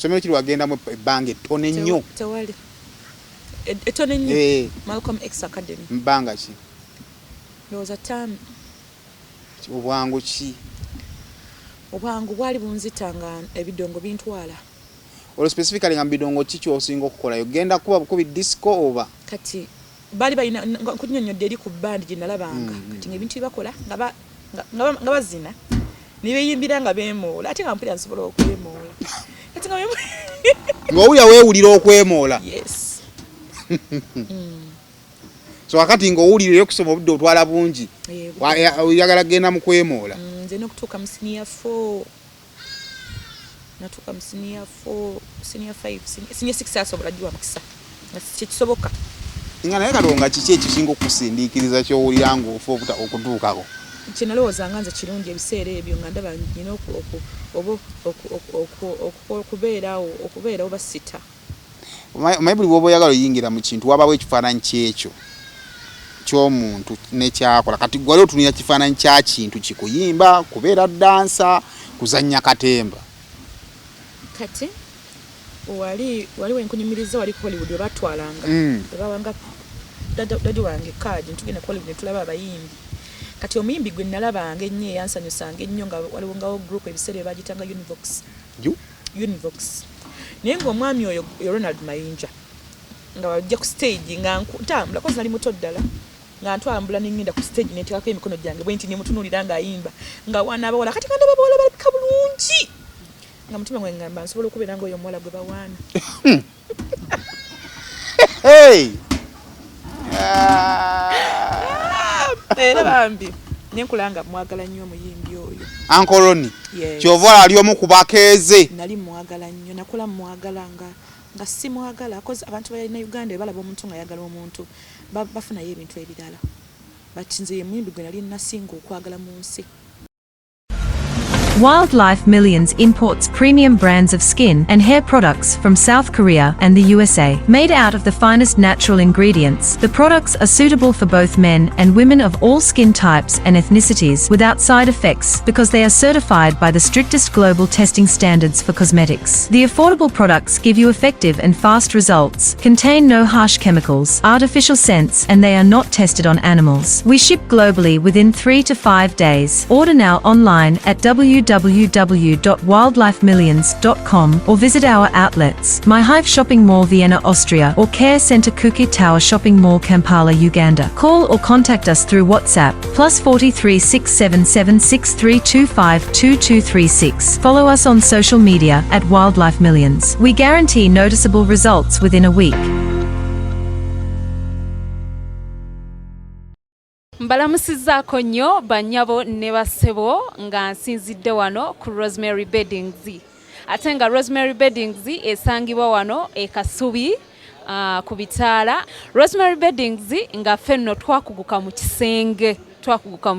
somero kiri wagendamu ebbanga ettono ennyo tewali ettono ennyo Malcolm X Academy mbanga ki ndowooza ttaano obwangu ki obwangu bwali bunzitanga ebidongo bintwala olwo specifically nga bidongo ki kyosinga okukolayo genda kuba bukubi disco oba kati bali balina kunnyonnyodde eri ku bandi gye nalabanga kati ng'ebintu byebakola nga bazina ne beeyimbira nga beemoola ate nga mpulira nsobola okwemoola kati ng'owulira weewulira okwemoola yes so wakati ng'owulira okusoma obudde otwala bungi oyagala genda mu kwemoola nze n'okutuuka mu senior 4 natuuka mu senior 4 senior 5 senior 6 asobola giwa mukisa nga kyekisoboka nga naye kalonga kiki ekisinga okusindiikiriza kyowulira ng'ofa okutuukako kyenalowooza nga nze kirungi ebiseera ebyo nga ndaba nina okubeerawo basita omanyi buli bwoba oyagala oyingira mu kintu wabawo ekifaananyi kyekyo ky'omuntu nekyakola kati gwali otunira kifaananyi kya kintu kikuyimba kubeera dansa kuzannya katemba kati wali wenkunyumiriza wali ku Hollywood webatwalanga webawanga dadi wange kaadi ntugenda ku Hollywood netulaba abayimbi kati omuyimbi gwe nalabanga ennyo eyansanyusanga ennyo nga waliwo ngawo group ebiseera ebagitanga Univox naye ng'omwami oyo Ronald Mayinja nga wajja ku stage nga ntambula kozi nali muto ddala nga ntambula n'engenda ku stage neteekako emikono gyange bwe nti nemutunuulira ng'ayimba nga wana abawala kati nga ndaba abawala balabika bulungi nga mutima gwe ngamba nsobola okubeera ng'oyo omuwala gwe bawaana era bambi nenkulanga mwagala nnyo omuyimbi oyo ankoloni kyova ali omu ku bakeeze nali mwagala nnyo nakola mwagala nga si mwagala kozi abantu balina Uganda balaba omuntu nga yagala omuntu bafunayo ebintu ebirala but nze ye muyimbi gwe nali nasinga okwagala mu nsi. Wildlife Millions imports premium brands of skin and hair products from South Korea and the USA. Made out of the finest natural ingredients, the products are suitable for both men and women of all skin types and ethnicities without side effects because they are certified by the strictest global testing standards for cosmetics. The affordable products give you effective and fast results, contain no harsh chemicals, artificial scents, and they are not tested on animals. We ship globally within 3 to 5 days. Order now online at www.wildlifemillions.com or visit our outlets, MyHive Shopping Mall Vienna, Austria, or Care Center Kuki Tower Shopping Mall Kampala, Uganda. Call or contact us through WhatsApp +43 677 6325 2236. Follow us on social media at Wildlife Millions. We guarantee noticeable results within a week. Mbalamusizaako nnyo bannyabo ne bassebo nga nsinzidde wano ku Rosemary Beddings. Ate nga Rosemary Beddings esangibwa wano e Kasubi ku Bitaala. Rosemary Beddings nga ffenno twakuguka mu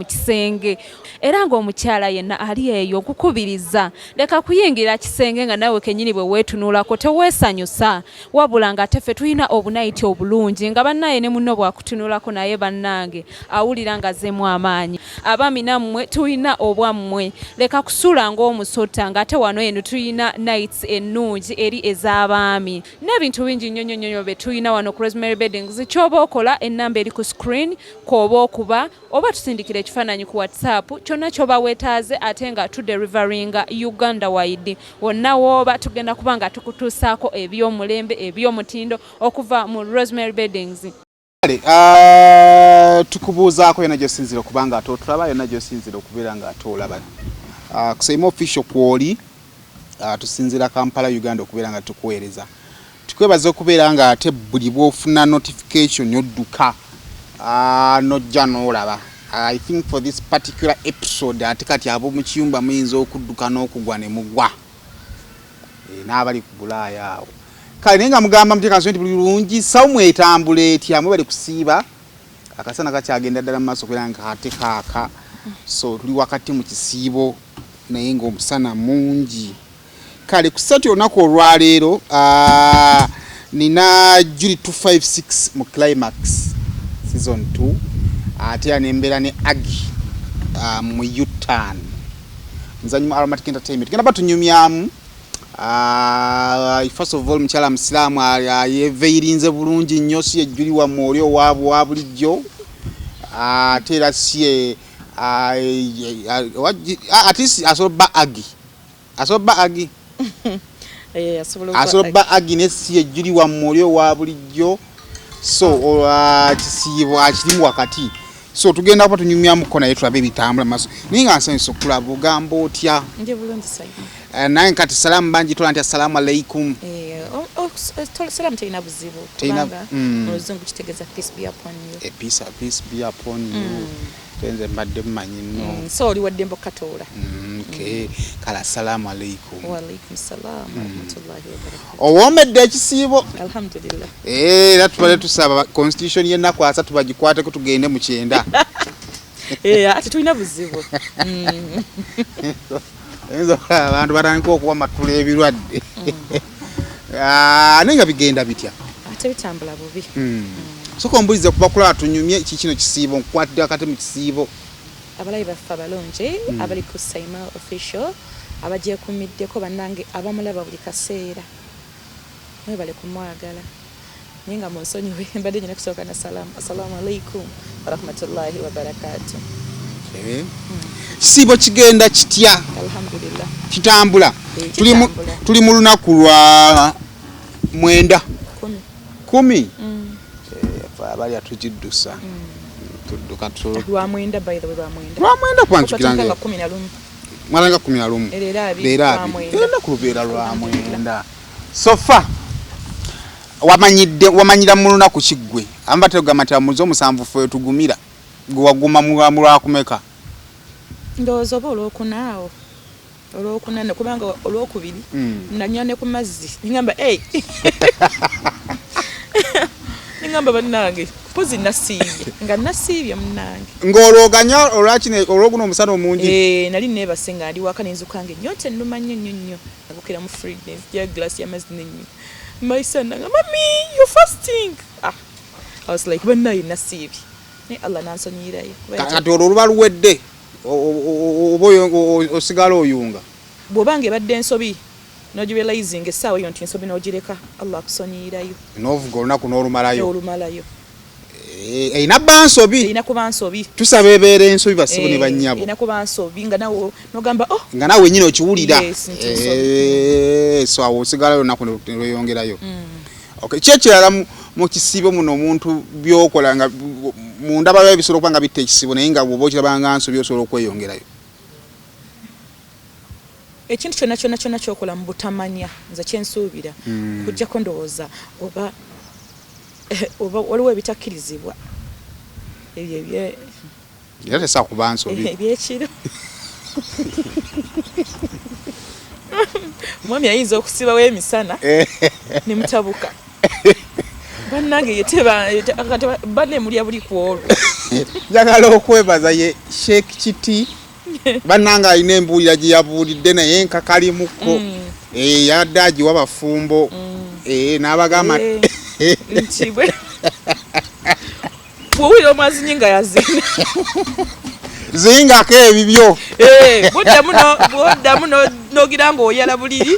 kisenge era ng'omukyala yenna ali eyo okukubiriza leka kuyingira kisenge nga nawe kennyini bwe weetunuulako teweesanyusa wabula nga teffe tulina obunayiti obulungi nga bannaye ne munno bwakutunuulako naye bannange awulira nga zeemu amaanyi abaami nammwe tulina obwammwe leka kusula ng'omusota ng'ate wano eno tulina nights ennungi eri ez'abaami n'ebintu bingi nnyo bye tulina wano ku Rosemary Beddings. Ky'oba okola ennamba eri ku screen kw'oba okuba oba tusindikira ekifaananyi ku WhatsApp kyonna ky'oba weetaaze ate nga tuderivaringa Uganda wide wonna w'oba tugenda kuba nga tukutuusaako eby'omulembe eby'omutindo okuva mu Rosemary Beddings. Tukubuuzaako yonna gy'osinzira okuba nga ate otulaba yonna gy'osinzira okubeera nga ate olaba kusema official kwoli tusinzira Kampala Uganda okubeera nga tukuweereza tukwebaza okubeera nga ate buli bw'ofuna notification odduka nojja n'olaba. I think for this particular episode ate kati ab'omu kiyumba muyinza okudduka n'okugwa ne mugwa n'abali ku Bulaaya awo kale naye nga mugamba muteekaso nti buli lungi sawu etambula etya mwe bali kusiiba akasana kakyagenda ddala mu maaso kubeera nga ate kaaka so tuli wakati mu kisiibo naye ng'omusana mungi kale ku ssatu olunaku olwaleero nina July 256 mu Climax season 2 ate anembeera ne Agi mu U-Turn nzanyu mu Aromatic Entertainment genda batunyumyamu First of all mukyala musiraamu yeveeyirinze bulungi nnyo si yejjuliwa mwoli owaabwe wa bulijjo ate era si atisi asoba agi asoba agi ne si yejjuliwa mwoli owa bulijjo so kisiibo akirimu wakati so tugenda kuba tunyumyamuko naye tulabe ebitambula maaso naye nga nsanyusa okulaba ogamba otya naye nkati salaamu bangi tola nti assalamu alaikum salamu terina buzibu kubanga mu luzungu kitegeeza peace be upon you peace be upon you tenze mbadde mmanyi nno so oli waddembo katoola okay kala assalamu alaikum wa alaikum salaam wa rahmatullahi wa barakatuh owomedde ekisiibo alhamdulillah era tubale tusaba constitution y'ennaku asatu bagikwateko tugende mu kyenda ate tulina buzibu abantu batandika okuba matula ebirwadde naye nga bigenda bitya ate bitambula bubi soka ombulize kuba kulaba tunyumye kino kisiibo nkukwatidde akate mu kisiibo abalayi baffe abalungi abali ku Saima official abagyekumiddeko bannange abamulaba buli kaseera naye bali kumwagala naye nga munsonyiwe mbadde nyina kusooka na salaamu assalamu alaikum warahmatullahi wabarakatuh kisiibo kigenda kitya alhamdulillah kitambula tuli mu lunaku lwa 9 10 abali atujiddusa tudduka lwa 9 by the way lwa 9 kwanjukiranga 11 mwalanga 11 leera ku lubeera lwa 9 sofa wamanyira mu lunaku kiggwe amba tegamba nti muzo musanvu fe tugumira gwe waguma mu lwakumeka ndowooza oba olwokunaawo olwokunane kubanga olwokubiri nanywa ne ku mazzi ngamba ngamba bannange pozi nasiibye nga nasiibye munnange ng'olwoganya olwoguno omusana omungi nali neebase nga ndi waka nenzukange nyote nnuma nnyo nagukira mu freedom ya glass y'amazzi nennywa maisana nga mami you fasting I was like bannaye nasiibye naye Allah nansonyirayo kati olwo luba luwedde oba osigala oyunga bw'obanga ebadde ensobi nogirealizing essaawa eyo nti ensobi n'ogireka Allah akusonyirayo n'ovuga olunaku n'olumalayo erina kuba nsobi tusaba ebeera ensobi basibo ne bannyabo erina kuba nsobi nga nawe nogamba nga nawe nyine okiwulira so awo osigalayo olunaku nelweyongerayo kyekirala mu kisiibo muno omuntu byokola nga munda baba bisobola okuba nga bitta ekisiibo naye nga bwoba okirabanga nsobi osobola okweyongerayo ekintu kyonna kyokola mu butamanya nze kyensuubira kujjako ndowooza oba waliwo ebitakkirizibwa era tesaa kuba nsobi ebyekiro mwami ayinza okusibawo emisana nemutabuka bannange banne mulya buli kwolwo njagala okwebaza ye Sheikh Kiti bannanga alina embuulira gye yabuulidde naye nkakalimuko yadde agiwa abafumbo n'abagamba nkibwe bwowulira omwazinyi nga yazina zingako ebibyo bwoddamu nogira nga oyala buliri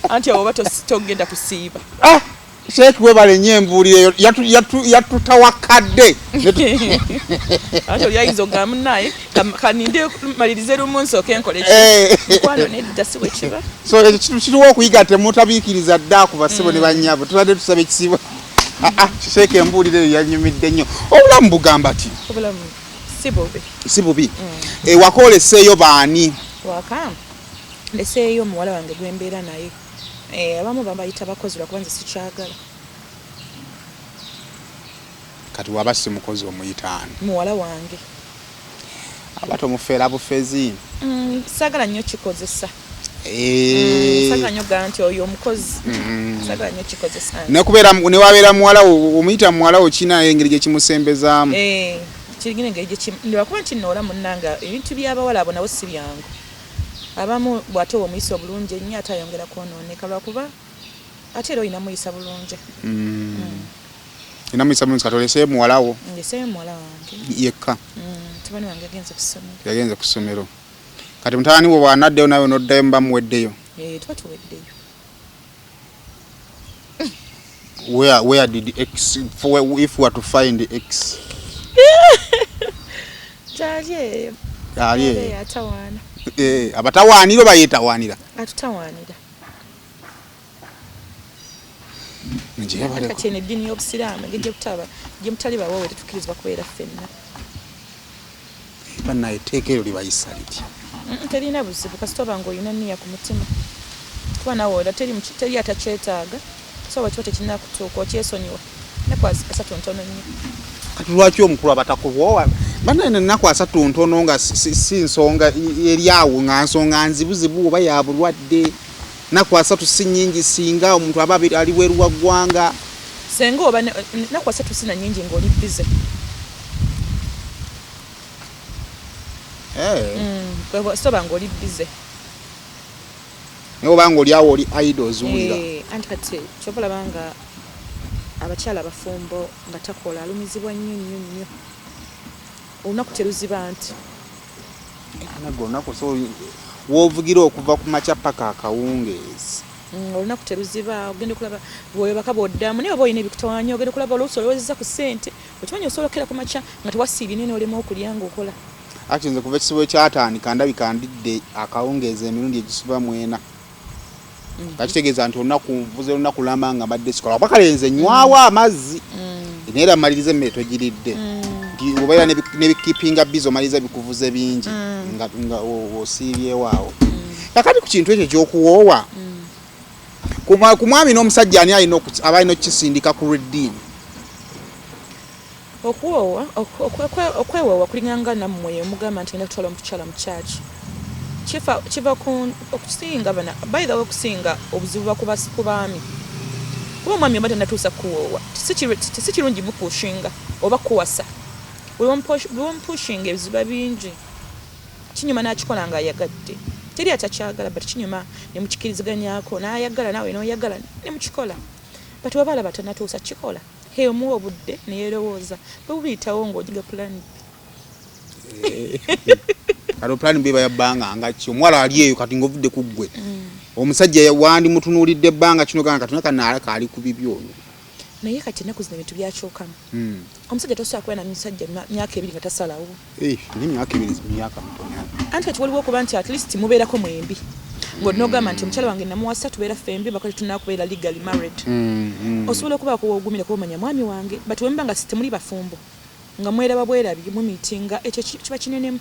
anti awo oba togenda kusiiba Sheikh webale nnyo embuulire yatutawakadde anti oli ayinza ogamba naye kaninde malirize lumu nsooke nkole mukwano nedda si bwe kiba so ekyo kiriwo okuyiga temutabiikiriza dda ku basibo ne bannyabo tubadde tusaba ekisibo Sheikh embuulire eyo yanyumidde nnyo obulamu bugamba ti obulamu si bubi ewaka oleseeyo baani waka ndeseeyo muwala wange gwembeera naye abamu babayita bakozi lwakuba nze sikyagala kati waba si mukozi omuyitaani muwala wange abato mufeera bufezi sagala nnyo kikozesa sagala nnyo gaa nti oyo omukozi sagala nnyo kikozesa newabeera muwalawo omuyita muwalawo kina engeri gyekimusembezaamu kirigina engeri lwakuba nkinoola munnanga ebintu by'abawala abo nabo si byangu abamu bw'ate omuyisa obulungi ennyo ate ayongera kwonooneka lwakuba ate era olina muyisa bulungi ina muyisa bulungi kati oleseeyo muwalawo ndeseeyo muwala wange yekka mutabani wange yagenze ku ssomero kati mutabani we bw'anaddeyo nawe n'oddayo muba muweddeyo tuba tuweddeyo. Where did X, if we were to find X? Gyali eyo. Ali eyo. Atawaana. Abatawaanira bayetawaanira. Atutawaanira. Nje baleko. Kati eddiini y'Obusiraamu gye mutali bawowe tetukkirizibwa kubeera ffenna. Bannaye etteeka eryo libayisa litya? Terina buzibu kasita oba ng'olina nniya ku mutima. Kuba nawe ola teri atakyetaaga. So wakiwa tekinakutuuka okyesonyiwa. Ennaku asatu ntono nnyo. Kati lwaki omukulu abatakubowa? Bannaye ennaku asatu ntono nga si nsonga eri awo nga nsonga nzibuzibu oba ya bulwadde. Ennaku asatu si nnyingi singa omuntu aba ali weeru wa ggwanga. Senga oba ennaku asatu si na nnyingi ng'oli bize. Soba ng'oli bize. Naye oba ng'oli awo oli idle ozungulira. Anti kati kyoba olaba nga abakyala abafumbo nga takola alumizibwa nnyo. Olunaku teruziba nti. Nago olunaku so woovugira okuva ku makya paka akawungeezi. Olunaku teruziba ogenda okulaba bw'oyebaka bw'oddamu naye oba olina ebikutawaanya ogenda okulaba oluusi olowozeza ku ssente okimanyi osolokera ku makya nga tewasiibye nene olema okulya ng'okola. Ati nze kuva ekisibo kyatandika ndabika ndidde akawungeezi emirundi egisuba mwena. Kakitegeeza nti olunaku nvuze olunaku lamba nga mbadde sikola oba kalenze nywawo amazzi naye era maliriza emmere togiridde nti obaera nebikipinga bizi omaliriza bikuvuze bingi nga osiibyewo awo. Kakati ku kintu ekyo ekyokuwoowa ku mwami n'omusajja ani aba alina okukisindika ku lw'eddiini? Okuwoowa okwewoowa kulinganga nammwe omugamba nti ngenda kutwala omukyala mu kyaki. Kiva okusinga bana by the way okusinga obuzibu buba ku baami. Kuba omwami oba tannatuusa kuwoowa si kirungi mupushinga oba kuwasa. Bw'omupushinga ebiziba bingi kinyuma n'akikola ng'ayagadde. Teri atakyagala but kinyuma ne mukikiriziganyako n'ayagala nawe n'oyagala ne mukikola. But oba alaba tannatuusa kikola. Omuwa obudde ne yeerowooza bwe buyitawo ng'ogiga pulani. Kati pulani bweba yabbanga nga ki omuwala ali eyo kati ng'ovudde ku ggwe. Omusajja wandi mutunuulidde ebbanga kino ganga kati nakanaalaka ali ku bibyo ono. Naye kati ennaku zino ebintu byakyukamu. Omusajja tosobola kubeera na musajja myaka ebiri nga tasalawo. N'emyaka ebiri myaka mitono. Anti kati waliwo okuba nti at least mubeerako mwembi. Ng'onogamba nti omukyala wange namuwasa tubeera ffembi bakati tunakubeera legally married. Osobola okuba kuwogumira kuba omanya mwami wange but wemba nga sitemuli bafumbo nga mweraba bwerabye mu meetinga ekyo kiba kinenemu.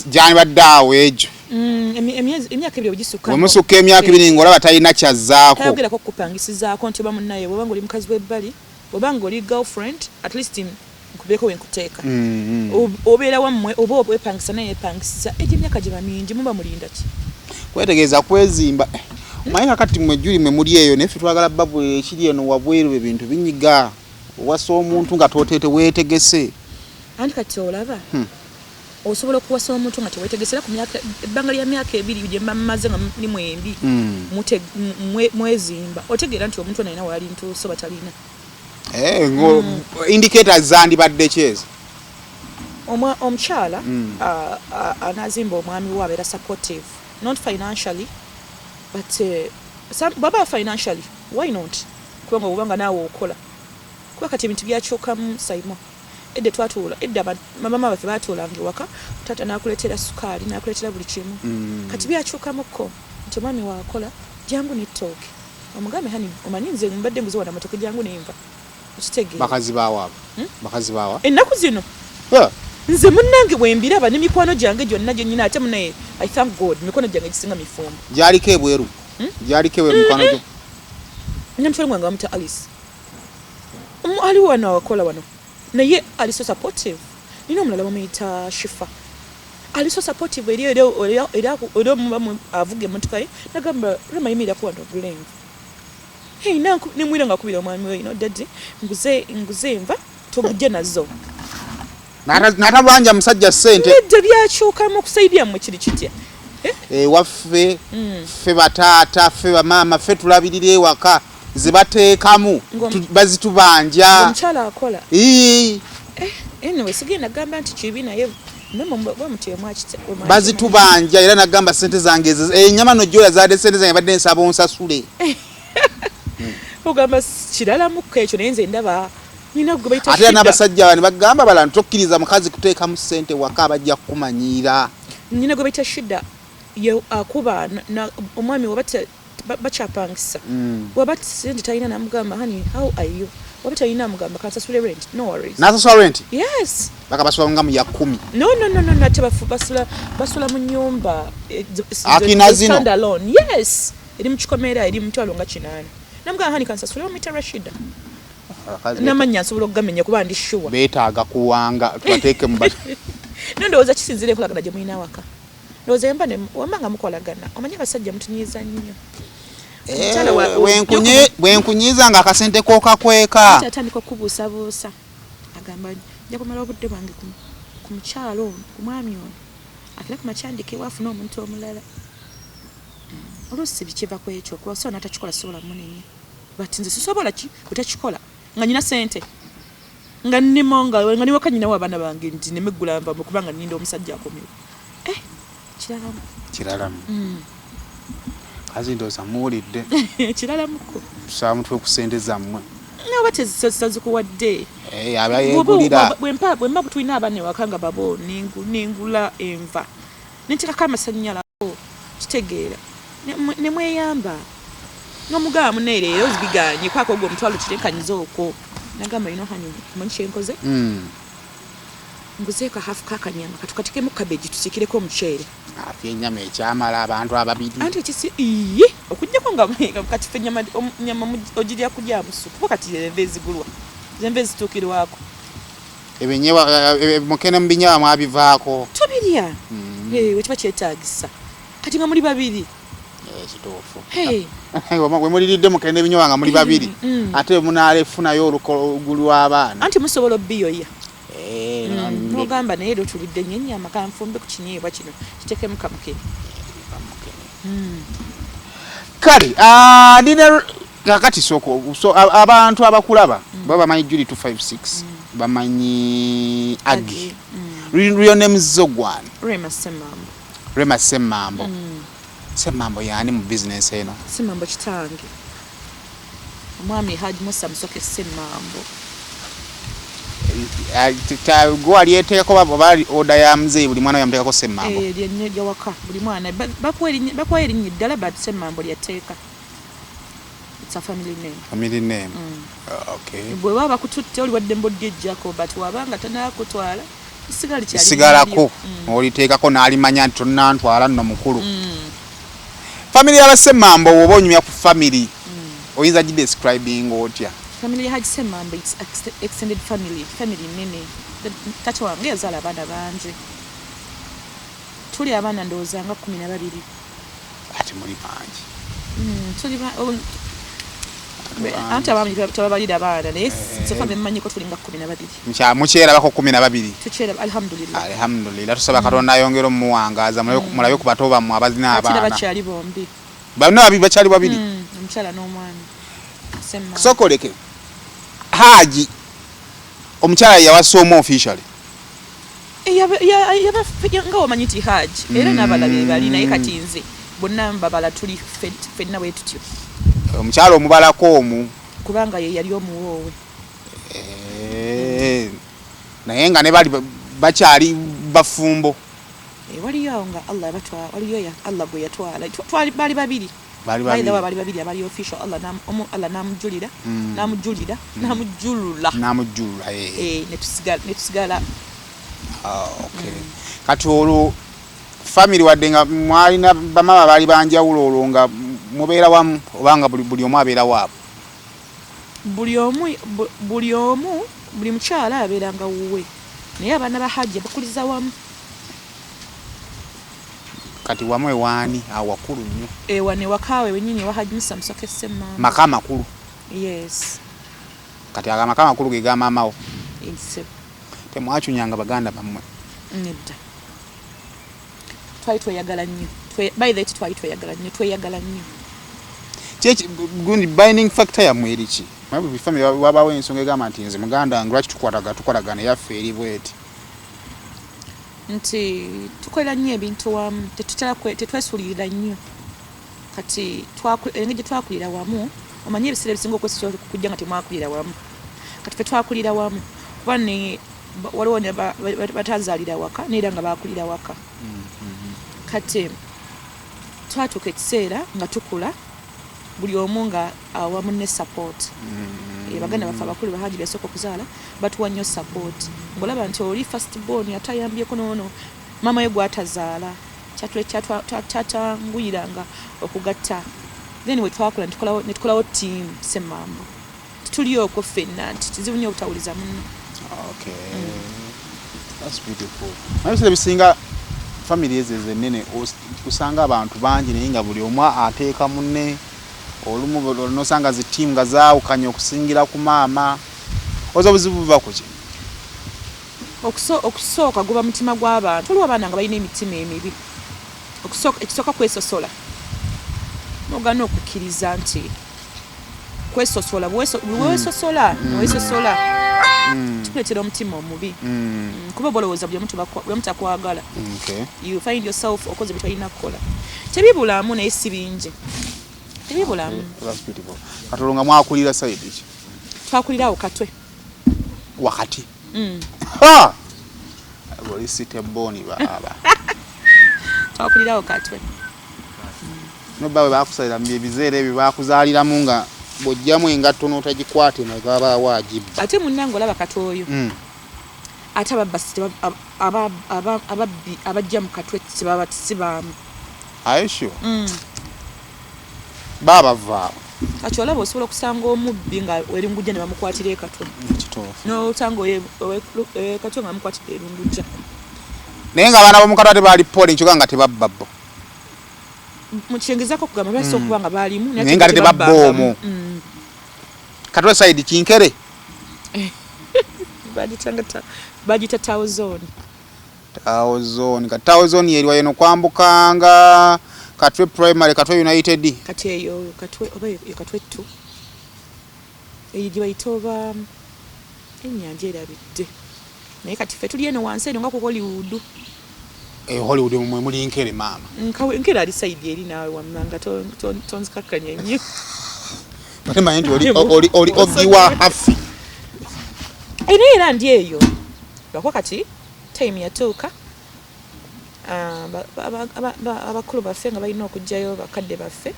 Jani badde awo egyo. Emyaka ebiri ogisukka. Wemusukka emyaka ebiri ng'olaba talina kyazzaako. Tayogerako kupangisizaako nti oba munnaye bw'oba ng'oli mukazi w'ebbali oba ng'oli girlfriend at least nkubeeko wenkuteeka. Obeera wammwe oba obwepangisa naye yepangisiza egyo emyaka giba mingi muba mulinda ki? Kwetegeeza kwezimba. Omanyi kakati mmwe jjuli mwe muli eyo naye ffe twagala babu ekiri eno wabweru ebintu binyiga. Owasa omuntu nga tooteete weetegese. Anti kati olaba osobola okuwasa omuntu nga teweetegesera ku myaka ebbanga lya myaka ebiri gye mba mmaze nga ni mwembi mwezimba otegeera nti omuntu nalina waali ntuuso batalina. Indicators zandibadde kyezi. Omukyala anaazimba omwami we abeera supportive not financially but baba financially why not kubanga obanga naawe okola kuba kati ebintu byakyukamu Saimo. Edde twatuula edda mama baffe baatuulanga ewaka taata n'akuleetera sukaali n'akuleetera buli kimu kati byakyukamukko nti omwami waakola jangu n'ettooke omugambe hani omanyi nze mbadde nguziwa na matoke jangu n'enva okitegeera bakazi baawa bakazi baawa ennaku zino nze munnange bwe mbiraba ne mikwano gyange gyonna gye nnyina ate munaye I thank God mikono gyange gisinga mifumbo gyaliko ebweru mikwano gyo nyamutwale mwange bamuta Alice aliwo wano awakola wano naye ali so supportive. Nina omulala bamuyita Shifa. Ali so supportive era omubamu avuga emmotoka ye nagamba lema yimira ku wano bulengo. Hey nanku nimwira nga kubira omwami we daddy nguze enva togujja nazo. Natabanja musajja ssente. Nedde byakyukamu okusaidia mmwe kiri kitya. Waffe ffe bataata ffe bamaama ffe tulabirira ewaka zibateekamu bazitubanja. Omukyala akola. Anyway sigenda gamba nti kibi naye bazitubanja era nagamba sente zange ennyama nojjola zaade sente zange badde nsaba onsasule ogamba kirala mukko ekyo naye nze ndaba nina gwe bayita ate n'abasajja bani bagamba bala ntokkiriza mukazi kuteekamu ssente waka bajja kukumanyiira nina gwe bayita shida ye akuba omwami waba bakyapangisa waba sente talina namugamba honey how are you waba talina amugamba kansasule rent no worries n'asasula rent yes baka basula nga mu ya 10 no ate basula mu nnyumba akinazino stand alone yes eri mu kikomera eri mutwalo nga 8 namugamba honey kansasule omita Rashida namanya nsobola okugamenya kuba ndi sure beetaaga kuwanga tubateeke mu ndowooza kisinzire enkolagana gye mulina waka ndowooza wamba nga mukolagana omanye abasajja mutunyiza nnyo bwenkunyiza nga akasente kookakweka atandika okubuusabuusa agamba nja kumala obudde bwange ku mukyalo ono ku mwami ono akira ku makyandike waafuna omuntu omulala oluusi bikiva ku ekyo kuba soona atakikola sobola munene bati nze sisobola ki butakikola nga nyina sente nga nnimo nga niwaka nyinawo abaana bange nti nemeggula nvamu kubanga nninda omusajja akomyewo kiralamu kazi ndowooza muwulidde kiralamuko tusaba mutwe ku sente zammwe naba tezikuwadde abayegulira bwemba tulina abaana ewaka nga babo nengula enva nentekako amasannyalako kitegeera nemweyamba nomugamba muneereero zibiganye kwako ogwo omutwalo kirenkanyiza okwo nagamba hani manyi kyenkoze nguzeeko hafu kakanyama katukatikemu kabeji tusikireko omuceere enyama ekyamala abantu ababiri anti ekisi iye okujjako nga katife nyama ogirya kulya musupu kuba kati enva ezigulwa zenva ezituukirwako ebenyewa mukene mu binyewa mwabivaako tobirya wekiba kyetaagisa kati nga muli babiri kituufu we muliridde mukene ebinyewa nga muli babiri ate munaala efunayo olugulu lw'abaana anti musobola obbiyoya nogamba naye ero tulidde nnyo ennyama kanfumbe ku kinyeebwa kino kitekemu kamukene kale nina kakati abantu abakulaba baba bamanyi Julie 256 bamanyi Agi real name zogwan Rema Semmambo Semmambo yani mu business eno Semmambo kitange omwami Haji Musa Musoke Semmambo gwali yeteekako bali oda ya mzee buli mwana yamuteekako Semmambo lyennyejja waka buli mwana bakuwa erinnya ddala but Semmambo lyateeka it's a family name okay bwe baba bakututte oli wadde mboddi ejjako but wabanga tanakutwala isigalako oliteekako n'alimanya nti tonnantwala nno mukulu family y'aba Semmambo woba onyumya ku family oyinza gidescribing otya family ya Haji Semmambo it's extended family nene taata wange yazaala abaana bangi tuli abaana ndowooza nga 12 ati muli bangi anti abaami tababalira abaana naye sofa bemmanyiko tulinga 12 mukyerabako 12 tukyeraba alhamdulillah tusaba Katonda ayongera omuwangaaza mulabe ku bato bammwe abazina abaana bakyali bombi bano bakyali babiri omukyala n'omwami Semmambo sokoleke Haji omukyala yawasoma officially nga wamanyi ti Haji era n'abalabe bali naye kati nze bonna mbabala tuli ffenna bwe tutyo omukyala omubalako omu kubanga ye yali omuwoowe naye nga ne bali bakyali bafumbo waliyo nga Allah gwe yatwala bali babiri bali babiri abali official Allah namujulira netusigala okay kati olwo family wadde nga mwalina bamama bali banjawulo olwo nga mubeera wamu obanga buli omu abeera waabo buli mukyala abeeranga wuwe naye abaana ba Haji bakuliza wamu kati wamu ewaani awakulu nnyo ewane wakawe wenyini wa Haji Musa Musoke Semmambo maka makulu yes kati agamaka makulu ge gamaamawo temwacunyanga baganda bammwe nedda twali tweyagala nnyo by that twali tweyagala nnyo gundi binding factor yammwe eriki family wabawo ensonga egamba nti nze muganda wange lwaki tukolagana yaffe eri bweti nti tukolera nnyo ebintu wamu tetwesuulirira nnyo kati engeri gye twakulira wamu omanyi ebiseera ebisinga okwesosola kujja nga temwakulira wamu kati fe twakulira wamu kuba waliwo batazaalira waka neera nga bakulira waka kati twatuuka ekiseera nga tukula buli omu nga awamu ne support baganda baffe abakulu bahaji byasooka okuzaala batuwa nnyo support ng'olaba nti oli first born atayambyeko noono maama we gwatazaala kyatanguyiranga okugatta then we twakula ne tukolawo team Ssemambo tuli okwo ffenna nti kizibu nnyo obutawuliza munno. That's beautiful. Mabisere bisinga family ezo ennene usanga abantu bangi naye nga buli omu ateeka munne olumu nosanga zi team nga zaawukanye okusingira ku maama ozo buzibu buva ku ki okusooka guba mutima gw'abantu waliwo abaana nga balina emitima emibi ekisooka kwesosola nogana okukkiriza nti kwesosola bwewesosola newesosola kikuleetera omutima omubi kuba bolowooza buli omu takwagala you find yourself okoze bitalina kukola tebibulamu naye si bingi tebibulamu. Katolonga mwakulira side ki twakulirawo Katwe wakati bolisite boni baba twakulirawo Katwe nobawe bakusalira mu ebizeera ebyo bakuzaaliramu nga bojjamu engatto n'otagikwate nagaba wajibu ate munnange olaba Katwe oyo ate ababbi abajja mu Katwe sibaamu aisho baba vaawo kati olaba osobola okusanga omubbi nga erungujja ne bamukwatira Katwe n'otanga Katwe nga bamukwatira erungujja naye nga abaana b'omukatwe ate baali pole nkyoga nga tebabba bo mukyengezako okugamba basobola okuba nga baalimu naye nga tebabba omwo Katwe side kinkere bagita Tower Zone Tower Zone yeriwa yeno kwambukanga Katwe Primary Katwe United kati eyo Katwe oba Katwe 2 eyo gye bayita oba ennyanja erabidde naye kati ffe tuli eno wansi eno nga ku Hollywood Hollywood mwe muli nkere maama nkere ali side eri naawe wammanga tonzikakkanya nnyo ate manyi nti oli ogiwa hafi naye era ndi eyo lwakwa kati time yatuuka abakulu baffe nga balina okujjayo bakadde baffe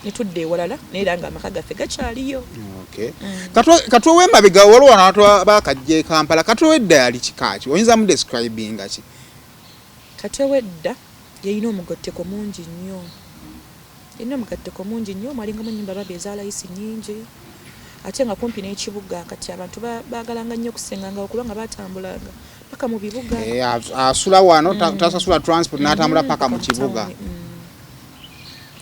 netudde ewalala naye era nga amaka gaffe gakyaliyo. Katwe wemabega waliwo n'abantu bakajja Kampala Katwe wedda yali kikaaki oyinza mu describinga ki Katwe wedda yalina omugotteko mungi nnyo mwalingamu ennyumba baba ezalayisi nnyingi ate nga kumpi n'ekibuga kati abantu baagalanga nnyo okusenganga okubanga batambulanga paka mu bibuga asula wano tasasula transport n'atambula paka mu kibuga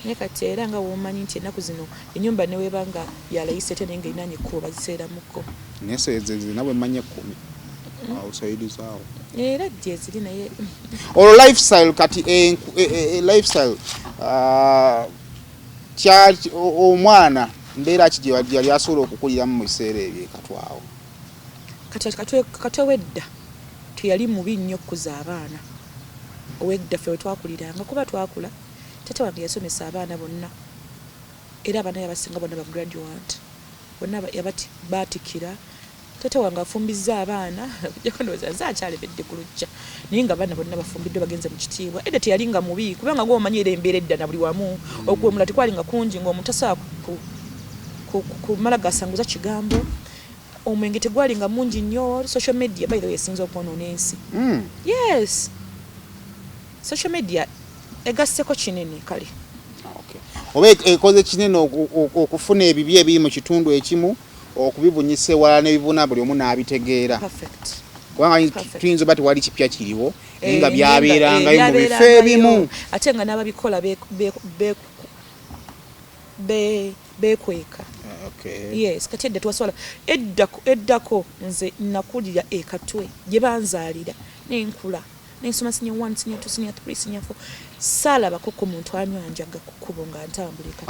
naye kati era nga womanyi nti ennaku zino ennyumba newebanga yalayise ate naye nga erinaanye ekkubo baziseeramuko nesezina bwe mmanye 10 awusaidizawo era gye ziri naye olwo lifestyle kati lifestyle omwana mbeera ki gyeyali asobola okukuliramu mu biseera ebyo Katwawo Katwe wedda teyali mubi nnyo okukuza abaana owedda ffe wetwakuliranga kuba twakula tate wange yasomesa abaana bonna era abaana yabasinga bonna bagraduate bonna batikira tate wange afumbiza abaana jakondoza zakyalebedde ku lujja naye nga abaana bonna bafumbiddwe bagenze mu kitiibwa edda teyali nga mubi kubanga gwomanyi era embeera edda na buli wamu okuwemula tekwali nga kungi ng'omuntu asobola kumala gasanguza kigambo omwenge tegwali nga mungi nnyo social media by the way esinza okwonoona ensi yes social media egasseko kinene kale oba ekoze kinene okufuna ebibi ebiri mu kitundu ekimu okubibunyisa ewala n'ebibuna buli omu n'abitegeera kubanga tuyinza oba tewali kipya kiriwo naye nga byabeerangayo mu bifo ebimu ate nga n'ababikola bekweka yes kati edda twasobola eddako nze nakulira Katwe gye banzaalira nenkula nensoma senior 1 senior 2 senior 3 senior 4 saalabako ku muntu anywanjaga ku kkubo nga ntambulika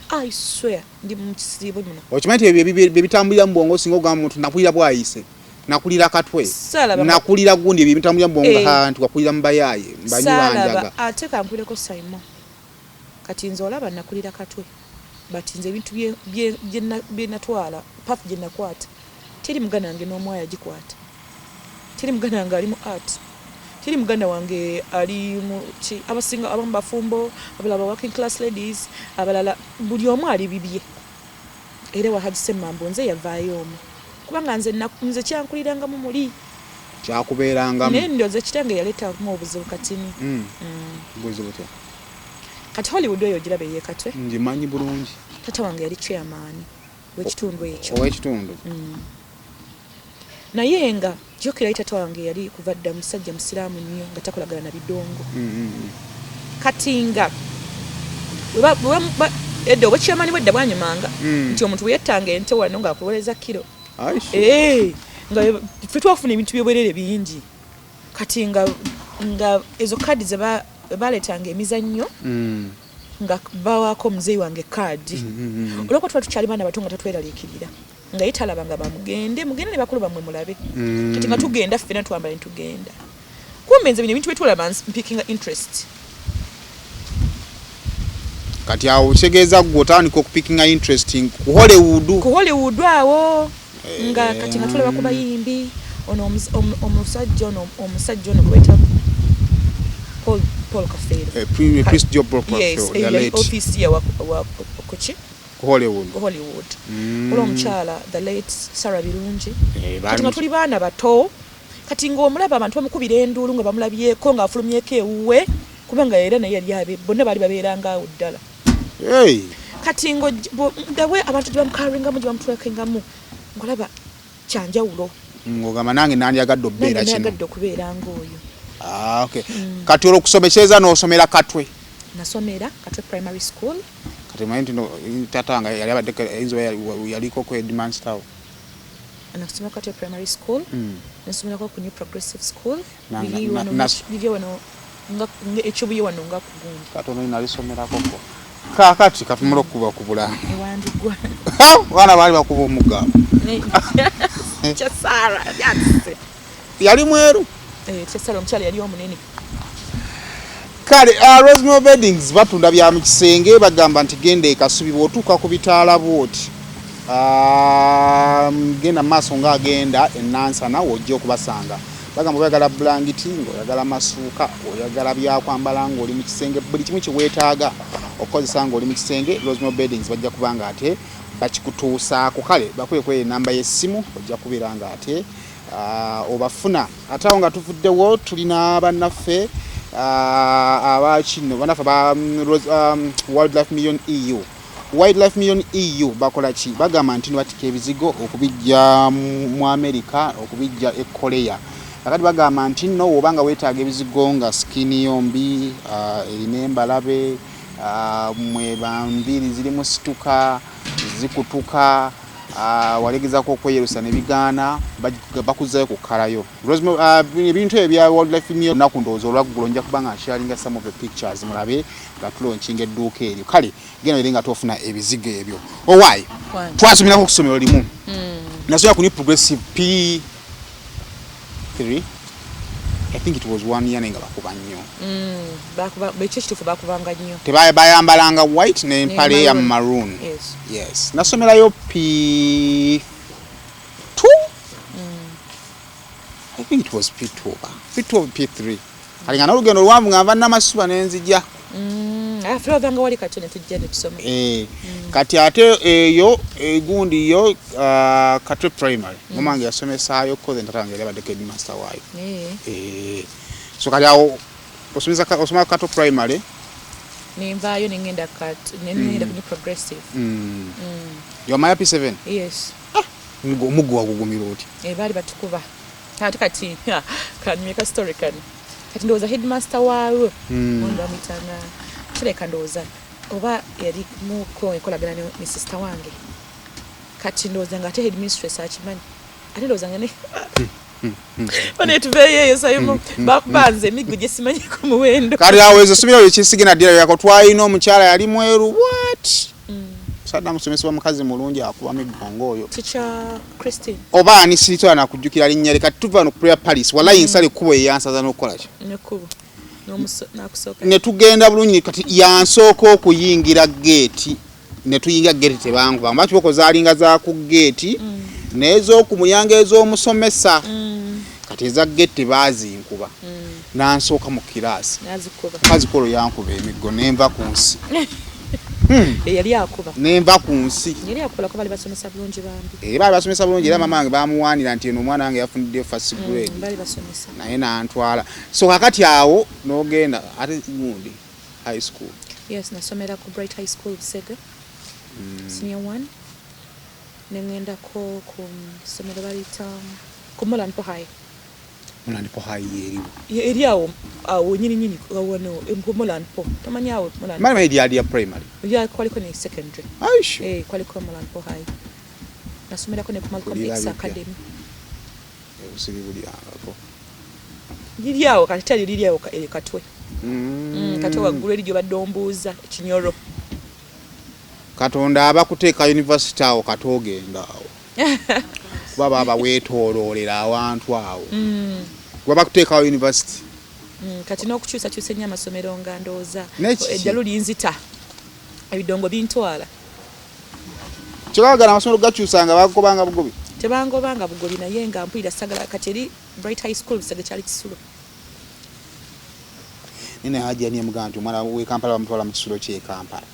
I swear ndi mu kisiibo muno okimanyi ebyo bitambulira mu bwongo singa ogamba muntu nakulira bwayise nakulira Katwe Salaba nakulira gundi ebyo bitambulira mbonga ntukakulira mbayaye mbanywanjaga ate kankuleko Simon kati nze olaba nakulira Katwe batinze ebintu bye natwala path gye nakwata teri muganda wange n'omwaya gikwata teri muganda wange ali mu art teri muganda wange ali mu abasinga abamu bafumbo abalala working class ladies abalala buli omu ali bibye era wahadise mambo nze yavaayo omu kubanga nze kyankulirangamu muli kyakubeerangamu naye ndowooza kitange yaleetamu obuzibu katini buzibu te kati Hollywood oyo ogiraba ye Katwe ngimanyi bulungi tata wange yali chairman w'ekitundu ekyo ow'ekitundu naye nga jokera tata wange yali kuva dda musajja musiraamu nnyo nga takolagana na bidongo kati nga edda oba chairman bwedda bwanyumanga nti omuntu bwe yettanga ente wano ng'akuweereza kilo nga ffe twafuna ebintu by'obwerere bingi kati nga ezo kaadi ze baleetanga emizannyo nga bawaako omuzeeyi wange kaadi olwokuba tuba tukyali baana bato nga tatweraliikirira nga ye talaba nga mugende ne bakulu bammwe mulabe kati nga tugenda ffena twambala ne tugenda kumbe nze bino ebintu byetulaba mpikinga interest kati awo kitegeeza gwe otandika okupikinga interesting ku Hollywood awo nga kati nga tulaba ku bayimbi ono omusajja ono gweta Paul Kafeero Christian Brockfield the late office ya kuchi Hollywood olwo omukyala the late Sarah Birungi kati nga tuli baana bato kati ng'omulaba abantu bamukubira enduulu nga bamulabyeko ng'afulumyeko ewuwe kubanga era naye yali abe bonna baali babeeranga awo ddala kati ngabwe abantu gye bamukaringamu gye bamutwekengamu ng'olaba kyanjawulo ng'ogamba nange nandyagadde okubeera ng'oyo okay kati olwokusomeseza n'osomera Katwe nasomera Katwe primary school kati manyi no tatanga yali abadde enzo yaliko ku Edmonton nasomera Katwe primary school nasomera ku New Progressive School bivyo wano nga ekibuye wano nga kugundi kati ono nalisomera koko kakati katumula okuba kubula ewandigwa wana bali bakuba omugga cha Sara yatse yali mweru Tesalo mchali yali omunene kale Rosemary Weddings batunda bya mu kisenge bagamba nti gende ekasubi botuka ku bitaala bwoti genda maaso nga agenda enansa nawo ojja okubasanga bagamba oyagala blanketi oyagala masuuka oyagala byakwambala ng'oli mu kisenge buli kimu kiweetaaga okukozesa ng'oli mu kisenge Rosemary Weddings bajja kubanga ate bakikutuusaako kale bakwekwe enamba y'essimu ojja kubeera nga ate obafuna ate awo nga tuvuddewo tulina bannaffe abakino bannaffe ba Wildlife Million EU Wildlife Million EU bakola ki bagamba nti batika ebizigo okubijja mu America okubijja e Korea akati bagamba nti no obanga weetaaga ebizigo nga skini yombi erina embalabe mweba mbiri ziri mu situka zikutuka walegezako okweyerusa ne bigaana bakuzayo kukalayo ebintu ebya Wildlife Million naku ndowooza olwaggulo nja kubanga sharinga some of the pictures mulabe nga tulonkinga edduuka eryo kale genda eri nga tofuna ebizigo ebyo owaayi twasomerako ku ssomero limu nasomera ku New Progressive P3 I think it was 1 year nga bakuba nnyo bekyo kituufu bakubanga nnyo bayambalanga white n'empale ya maroon yes nasomerayo P2 I think it was P2 P3 alinga n'olugendo luwanvu nga nva namasuba n'enzija afulobanga wali kati ne tujja ne tusoma kati ate eyo egundi yo Katwe primary mumange yasomesaayo koze ntatange yali abadde headmaster waayo so kali awo osoma Katwe primary nenvaayo nengenda nengenda ku New Progressive yomaya P7 yes omuggo wagugumira oti baali batukuba kati kanyumeka story kani kati ndowooza headmaster waawe ondo amwitanga kireka ndowooza oba yali muko ekolagana ne sister wange kati ndowooza nga ate headmistress akimanyi ate ndowooza nga ne banetuveeyo sayimo banze emiggo gye simanyiko muwendo kati awo ezo somero ekisige naddira yako twalina omukyala yali mweru what sadda musomesa wa mukazi mulungi akuba migongo oyo teacher Christine oba ani sitwa na kujjukira linnya leka tuva no prayer palace wallahi nsale kubo yansaza n'okukola ki nekubo nakusooka ne tugenda bulungi kati yansooka okuyingira gate ne tuyingira gate tebanguba mbaki boko zaalinga za ku gate n'ez'okumulyango ez'omusomesa kati eza gate bazinkuba nansooka mu kiraasi kazikolo yankuba emiggo nenva ku nsi yali akuba nenva ku nsi yali akola ko bali basomesa bulungi bambi bali basomesa bulungi era mama wange bamuwaanira nti eno omwana wange yafunidde first grade bali basomesa naye nantwala so kakati awo n'ogenda ate gundi high school yes nasomera ku Bright High School Busega senior 1 nengendako ku somero balita ku Molanpo High Molanpo High eri awo nyini wano Molanpo tamanya awo Molanpo mama ya primary ya kwaliko ne secondary aisho kwaliko Molanpo High nasomera ko ne ku Malcolm X Academy usiri buli angako liri awo kati liri awo katwe katwe waggulu eri gye dombuuza Kinyoro Katonda abakuteeka university awo katogenda awo kuba baba weetooloolera awantu awo babakuteeka university kati n'okukyusa kyusa nnyo amasomero nga ndowooza eddalu linzita ebidongo bintwala kyebagana amasomero gakyusanga bagobanga bugobi tebangobanga bugobi naye nga mpulira sagala kati eri Bright High School Busega kyali Kisulo nene haja niye mugamba nti omwana we Kampala bamutwala mu Kisulo ky'e Kampala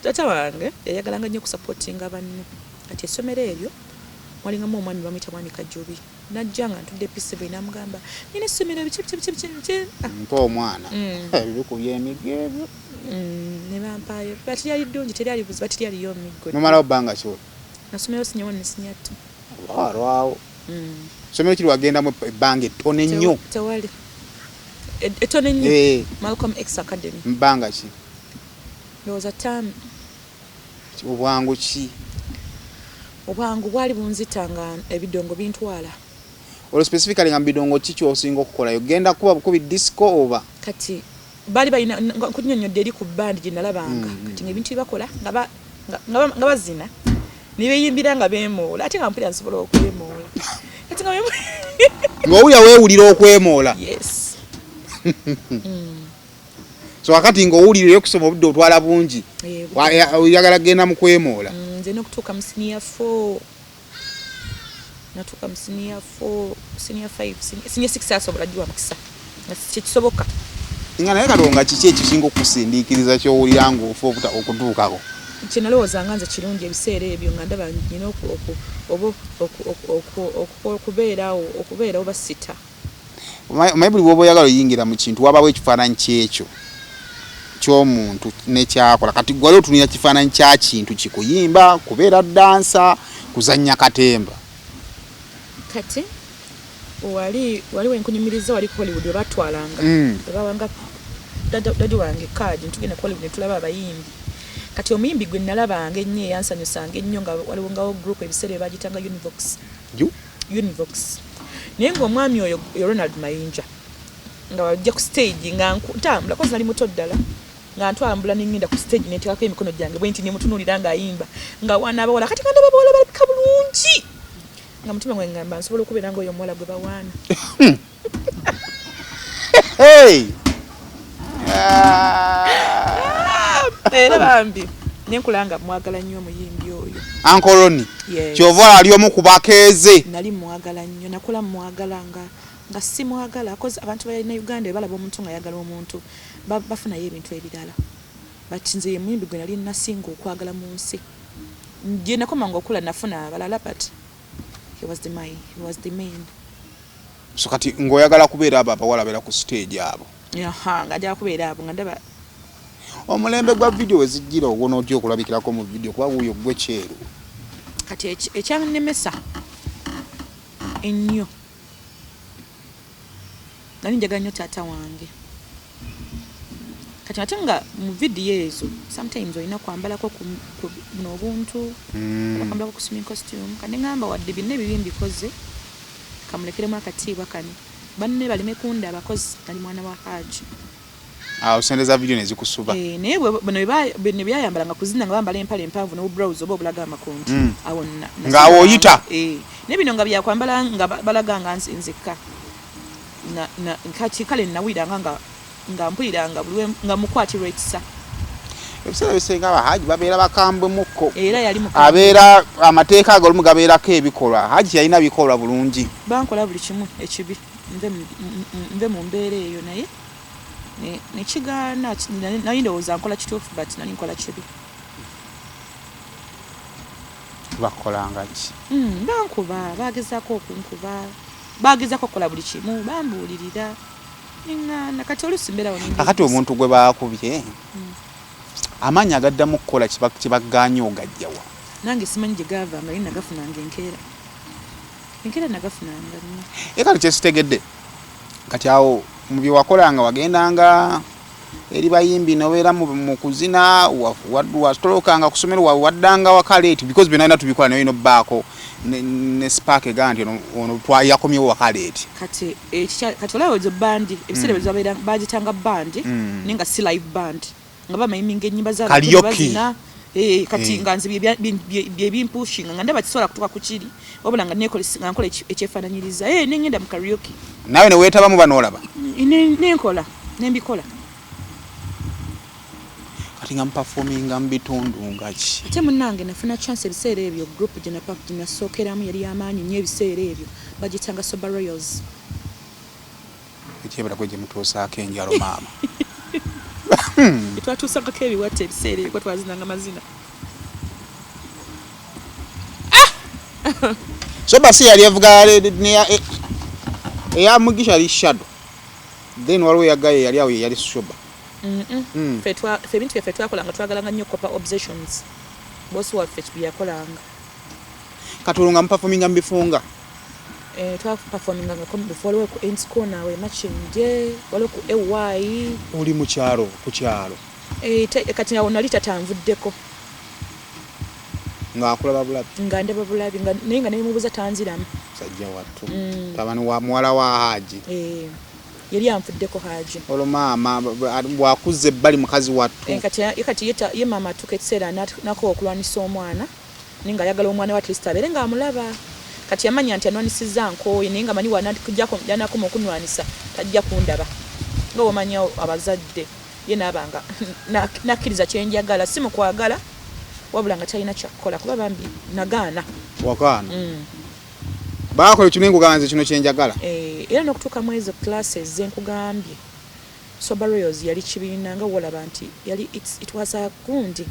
tata wange yayagalanga nnyo kusupportinga banne kati essomero eryo walingamu omwami bamuyita mwami Kajobi najja nga ntudde P7 namugamba nina essomero biki mpa omwana ebikubya emiggo ebyo ne bampayo bati lyali ddungi teryali buzi bati lyaliyo omiggo nomalawo bbanga ki nasomero sinyawo nesinyattu lwawo essomero kiri wagendamu ebbanga ettono ennyo tewali ettono ennyo Malcolm X Academy mbanga ki ndowooza tamu obwangu ki obwangu bwali bunzitanga ebidongo bintwala olwo specifically nga mbidongo ki kyosinga okukolayo genda kuba bukubi disco oba kati bali balina kunnyonnyodde eri ku bandi gye nalabanga kati ng'ebintu byebakola nga bazina ne beeyimbira nga beemoola ate nga mpulira nsobola okwemoola kati nga ng'owulira weewulira okwemoola yes so wakati ng'owulira okusoma obudde otwala bungi oyagala genda mu kwemoola nze n'okutuuka mu senior 4 natuuka mu senior 4 senior 5 senior 6 asobola giwa mukisa kyekisoboka nga naye kalonga kiki ekisinga okusindiikiriza kyowulira ng'ofa okutuukako kyenalowooza nga nze kirungi ebiseera ebyo nga ndaba nina okubeerawo basita omanyi buli bwoba oyagala oyingira mu kintu wabawo ekifaananyi kyekyo ky'omuntu nekyakola kati gwali otunira kifaananyi kya kintu kikuyimba kubeera dansa kuzannya katemba kati waliwo enkunyumiriza wali ku Hollywood webatwalanga webawanga dadi wange kaadi ntugenda ku Hollywood ne tulaba abayimbi kati omuyimbi gwe nalabanga ennyo eyansanyusanga ennyo nga waliwo ngawo group ebiseera ebagitanga Univox naye ng'omwami oyo Ronald Mayinja nga wajja ku stage nga ntambula kozi nali muto ddala nga ntwambula n'engenda ku stage neteekako emikono gyange bwe nti nemutunuulira ng'ayimba nga wana abawala kati nga ndaba bawala balabika bulungi nga mutima gwe ngamba nsobola okubeera ng'oyo omuwala gwe bawaana era bambi nenkulanga mwagala nnyo omuyimbi oyo ankoloni kyova ali omu ku bakeeze nali mwagala nnyo nakola mwagala nga si mwagala kozi abantu balina Uganda balaba omuntu nga yagala omuntu bafunayo ebintu ebirala but nze ye muyimbi gwe nali nasinga okwagala mu nsi gye nakomanga okula nafuna abalala but he was the main so kati ng'oyagala kubeera abo abawala beera ku stage abo nga ajala kubeera abo nga ndaba omulembe gwa video wezijjira ogwo n'otya okulabikirako mu video kuba wuuyo gwe kyeru kati ekyannemesa ennyo nali njagala nnyo taata wange kati ate nga mu vidiyo ezo sometimes olina kwambalako buno obuntu kwambalako ku swimming costume kandi ngamba wadde byonna ebibi mbikoze kamulekeremu akatiibwa kano banne baleme kunda abakozi nali mwana wa Haji Osendeza video nezikusuba. Naye bano byayambala nga kuzina nga bambala empale empanvu ne blouse oba obulaga amakondi. Awo Ng'awo oyita. Ne bino nga byakwambala nga balaga nga nzekka. Kati kale nawira nga mpulira nga buli nga mukwatirwa ekisa. Ebisera bisenga abahaji babeera bakambwe mukko. Era yali mukambwe. Abeera amateeka agalimu gabeerako ebikolwa. Haji yalina bikolwa bulungi. Bankola buli kimu ekibi. Nve mu mbeera eyo naye nekigaana nali ndowooza nkola kituufu but nali nkola kibi. Bakolanga ki? Bankuba bagezaako okunkuba bagezaako okukola buli kimu bambuulirira neŋŋaana kati oluusi mbeera wano. Kakati omuntu gwe baakubye amaanyi agaddamu okukola kibaganye ogajjawa. Nange simanyi gye gaava nga nagafunanga enkeera nagafunanga nnyo. Kati kyesitegedde kati awo mu bye wakolanga wagendanga eri bayimbi nobeera mu kuzina watolokanga ku ssomero waddanga waka late because byonna tubikola nayo ino bbaako ne spark ega nti ono yakomyewo waka late. Kati olaba ezo bandi ebiseera bye bagitanga bandi naye nga si live band nga bamayimminga ennyimba z'abazina kati nga nze byebimpushinga nga ndaba kisobola kutuuka ku kiri wabula nga nkola ekyefaananyiriza nengenda mu karaoke. Nawe ne weetabamu banoolaba? Nenkola nembikola. Kati nga mpafominga mu bitundu nga ki? Ate munnange nafuna chance ebiseera ebyo group gye nasookeramu yali y'amaanyi nnyo ebiseera ebyo bagitanga Soba Royals. Ekyebera gwe gye mutuusaako enjalo maama. Twatuusangako ebiwatta ebiseera ebyo twazinanga mazina. Soba si yali evuga eya Mugisha ali Shadow. Then waliwo yagaye yali awo yali Soba. Fe bintu byaffe twakolanga twagalanga nnyo Copper Obsessions. Bosi waffe byakolanga. Katulunga muperforminga mbifunga. Twaperforminga nga waliwo ku Ends Corner we Machinje, waliwo ku AY. Oli mu kyalo ku kyalo. Kati awo nali tatanvuddeko. Ng'akulaba bulabi. Nga ndaba bulabi naye nga nemubuuza tanziramu. Sajja wattu. Tabani wa muwala wa Haji. Yali anfuddeko Haji. Olwo maama bwakuze ebbali mukazi wattu. Kati ye maama atuuka ekiseera nako okulwanisa omwana naye nga ayagala omwana wa Kristo abeere ng'amulaba. Kati yamanya nti anwanisizza nkooye naye nga manyi yanakoma okunwanisa tajja kundaba. Nga omanya abazadde ye naabanga nakkiriza kyenjagala si mu kwagala wabula nga talina kyakkola kuba bambi nagaana. Wakaana? Baakola ekyo nkugamba kino kyenjagala. Era n'okutuuka mu ezo classes ze nkugambye Soba Royals yali kibiina nga wolaba nti it was a gundi.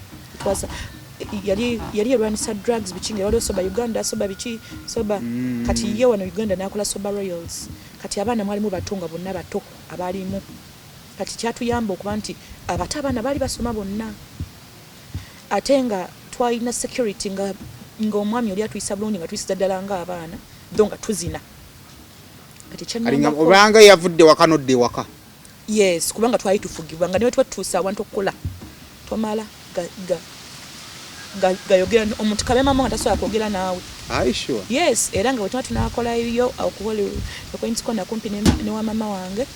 Yali erwanisa drugs bikinga waliwo Soba Uganda Soba biki Soba kati ye wano Uganda nakola Soba Royals kati abaana mwalimu batonga bonna bato abalimu kati kyatuyamba okuba nti abaana bali basoma bonna ate nga twalina security nga omwami oli atuyisa bulungi nga tuyisa ddala nga abaana donga tuzina kati kyannamba obanga yavudde waka nodde waka. Yes kubanga twali tufugibwa nga niwe twatuusa awantu okukola tomala gayogera omuntu kabema nga tasobola kwogera naawe. Sure. Yes era nga bwe tunakola ebyo okukola okwentiko nakumpi ne wa mama wange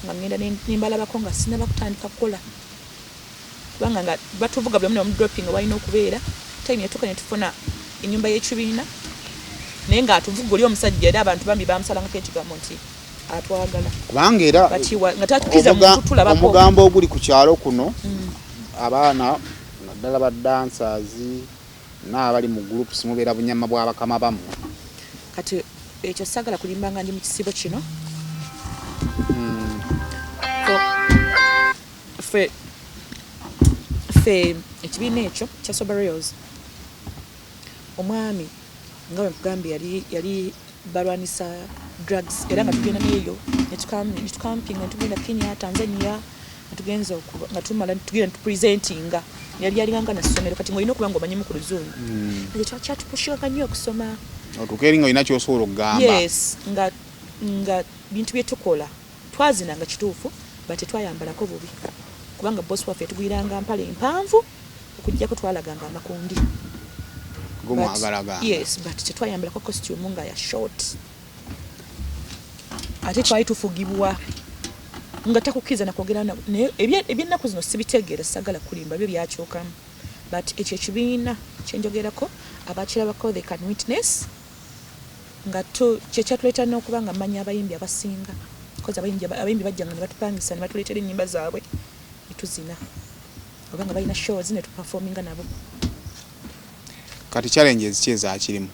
nga ngenda nimbalabako nga sinaba kutandika kukola kubanga nga batuvuga buli omu dropping walina okubeera time yatuuka ne tufuna ennyumba y'ekibiina naye nga atuvuga oli omusajja era abantu bambi bamusalangako ekigambo nti atwagala kubanga era nga tatukiza muntu tulabako omugambo oguli ku kyalo kuno abaana naddala ba dancers n'abali mu groups mubeera bunyama bw'abakama bamu kati ekyo sagala kulimbanga ndi mu kisibo kino fe ekibiina ekyo kya Soba Royals omwami nga bwe nkugambye yali balwanisa drugs era nga tugenda neeyo netukampinga netugenda Kenya Tanzania tugenza nga tumala tugenda tupresentinga yali alinganga na ssomero kati ng'olina okuba ng'omanyimu ku luzungu ekyo kyatupushinganga nnyo okusoma otukeeri nga olina kyosobola okugamba. Yes nga bintu bye tukola twazinanga kituufu bate twayambalako bubi kubanga bosi waffe yatugwiranga mpale empanvu okujjako twalaganga amakundi. Yes but tetwayambalako costume nga ya short ate twali tufugibwa nga takukiza nakwogera naye ebyennaku zino sibitegeera sagala kulimba byo byakyukamu but ekyo ekibiina kyenjogerako abakirabako they can witness nga kyekyatuleeta n'okuba nga mmanya abayimbi abasinga kozi abayimbi bajjanga ne batupangisa ne batuleetera ennyimba zaabwe ne tuzina oba nga balina shows ne tuperforminga nabo. Kati challenges ki ezakirimu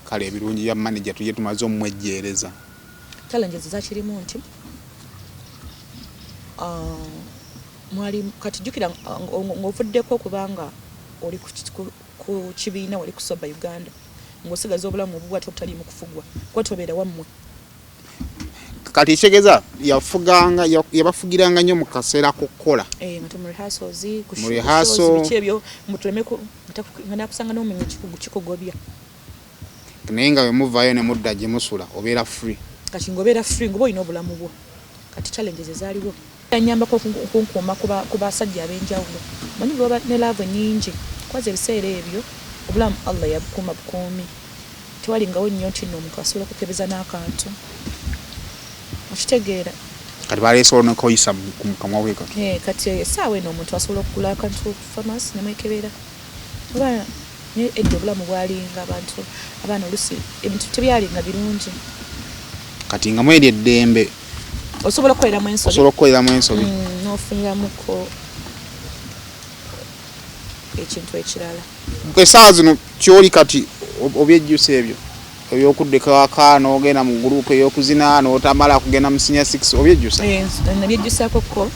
kale ebirungi bya manager tujye tumaze omwejjeereza? Challenges ezakirimu nti mwali kati jukira ngovuddeko kubanga oli ku kibiina wali kusoba Uganda ngosigaza obulamu obubwa totali mu kufugwa kwa tobeera wammwe. Kati kigeza yabafugiranga nnyo mu kaseera kukola nga mu rehearsals bikyebyo mutulemeko ngana kusanga n'omenye kikugobya naye nga bwe muvaayo ne mudda gye musula obeera free. Kati ng'obeera free ngoba olina obulamu bwo. Kati challenges ezaaliwo yanyambako kunkuuma ku basajja ab'enjawulo manyi bwe ne laavu nnyingi kwaza ebiseera ebyo obulamu Allah yabukuuma bukuumi tewalingawo nnyo nti nno omuntu asobola okukebeza n'akantu okitegeera. Kati baleesobola n'okoyisa mu kamwa we kati essaawa eno omuntu asobola okugula akantu ku famasi nemwekebera oba edda obulamu bwalinga abantu abaana olusi ebintu tebyalinga birungi. Kati nga mweri eddembe osobola okukoleramu ensobi n'ofuniramuko ekintu ekirala. Essaawa zino kyoli kati obyejjusa ebyo ebyokuddeka waka n'ogenda mu gurupu ey'okuzina n'otamala kugenda mu senior 6 obyejjusa? Nabyejjusako ko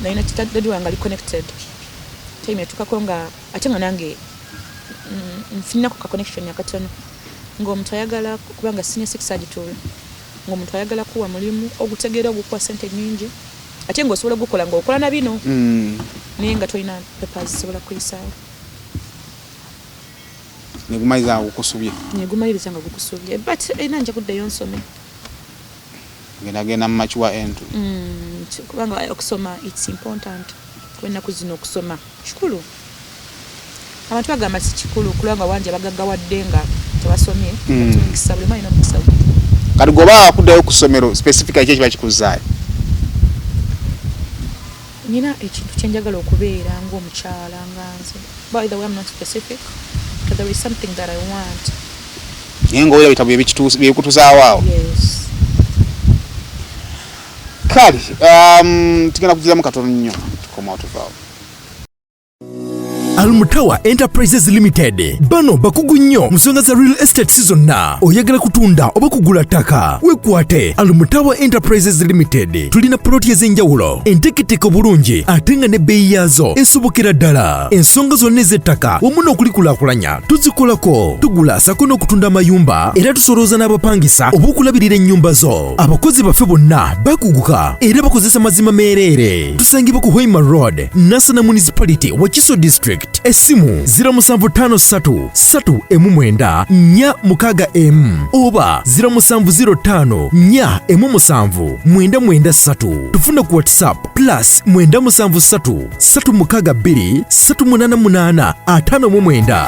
nalina kitadde wange ali connected time etukako nga ate nga nange nfunako ka connection akatono ng'omuntu ayagala kubanga senior 6 agituula ng'omuntu ayagala kuwa mulimu ogutegeera ogukuwa ssente nnyingi ate ng'osobola gukola ng'okola na bino naye nga tolina papers zisobola kuyisaawo negumaliriza gukusubye nga gukusubye but era nja kuddayo nsome genda mu machuwa entu kubanga okusoma it's important kwennaku zino okusoma kikulu. Abantu bagamba si kikulu kulanga wanje bagaggawadde nga tebasomye mukisa buli mwalina omukisa. Kati goba akuddayo ku ssomero specific ekyo kiba kikuzaayo? Nina ekintu kyenjagala okubeera ng'omukyala nga nze. By the way, I'm not specific, but there is something that I want. Naye ng'owera bitabo byekutuzaawo awo? Yes. Kale tugenda kugiramu katono nnyo tukomawo tuvaawo. Almutawa Enterprises Limited bano bakugu nnyo musonga za real estate season na oyagala kutunda oba kugula ttaka wekwate Almutawa Enterprises Limited tulina ploti ez'enjawulo enteketeko bulungi ate nga ne bbeeyi yaazo esobokera ddala ensonga zonna ez'ettaka wamu n'okulikulaakulanya tuzikolako tugula sako n'okutunda amayumba era tusolooza n'abapangisa oba okulabirira ennyumba zo abakozi baffe bonna bakuguka era bakozesa mazima meereere tusangibwa ku Hoima Road Nassana Municipality Wakiso District Esimu 0756-4M9 oba 0705-4M7-993 tufuna ku WhatsApp +97362-388-599.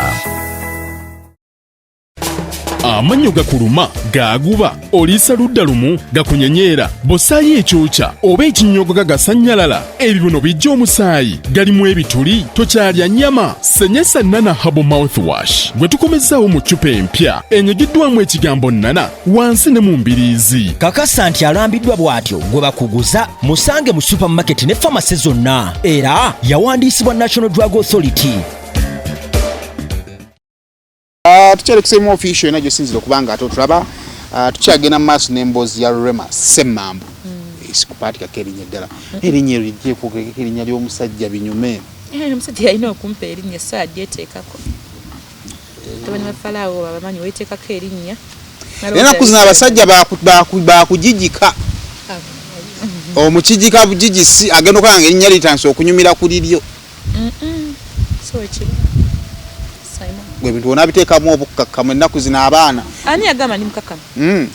Amanyo gakuluma gaguba oliisa ludda lumu gakunyenyeera bosaayi ekyokya oba ekinyogo gagasanyalala ebibuno bijja omusaayi galimu ebituli tokyalya nnyama senyesa nana habo mouthwash gwe tukomezzaawo mu ccupa empya enyigiddwamu ekigambo nana wansi ne mu mbiriizi kakasa nti alambiddwa bw'atyo gwe bakuguza musange mu supermarket ne famasi zonna era yawandiisibwa National Drug Authority. Tukyali kusema official ena gyosinzira okubanga ate otulaba tukyagenda mu maaso n'emboozi ya Rema Ssemambu isikupatikako erinnya ddala erinnya eryo ligyekuogekeko erinnya ly'omusajja binyume omusajja yalina okumpa erinnya saagyeteekako tabani bafalaawo babamanyi weteekako erinnya enaku zino abasajja bakugigika omukigika bugigisi agenda okulanga erinnya litandise okunyumira ku liryo gwe bintu wona biteekamu obukkakkamu ennaku zino abaana ani yagamba ndi mukakkamu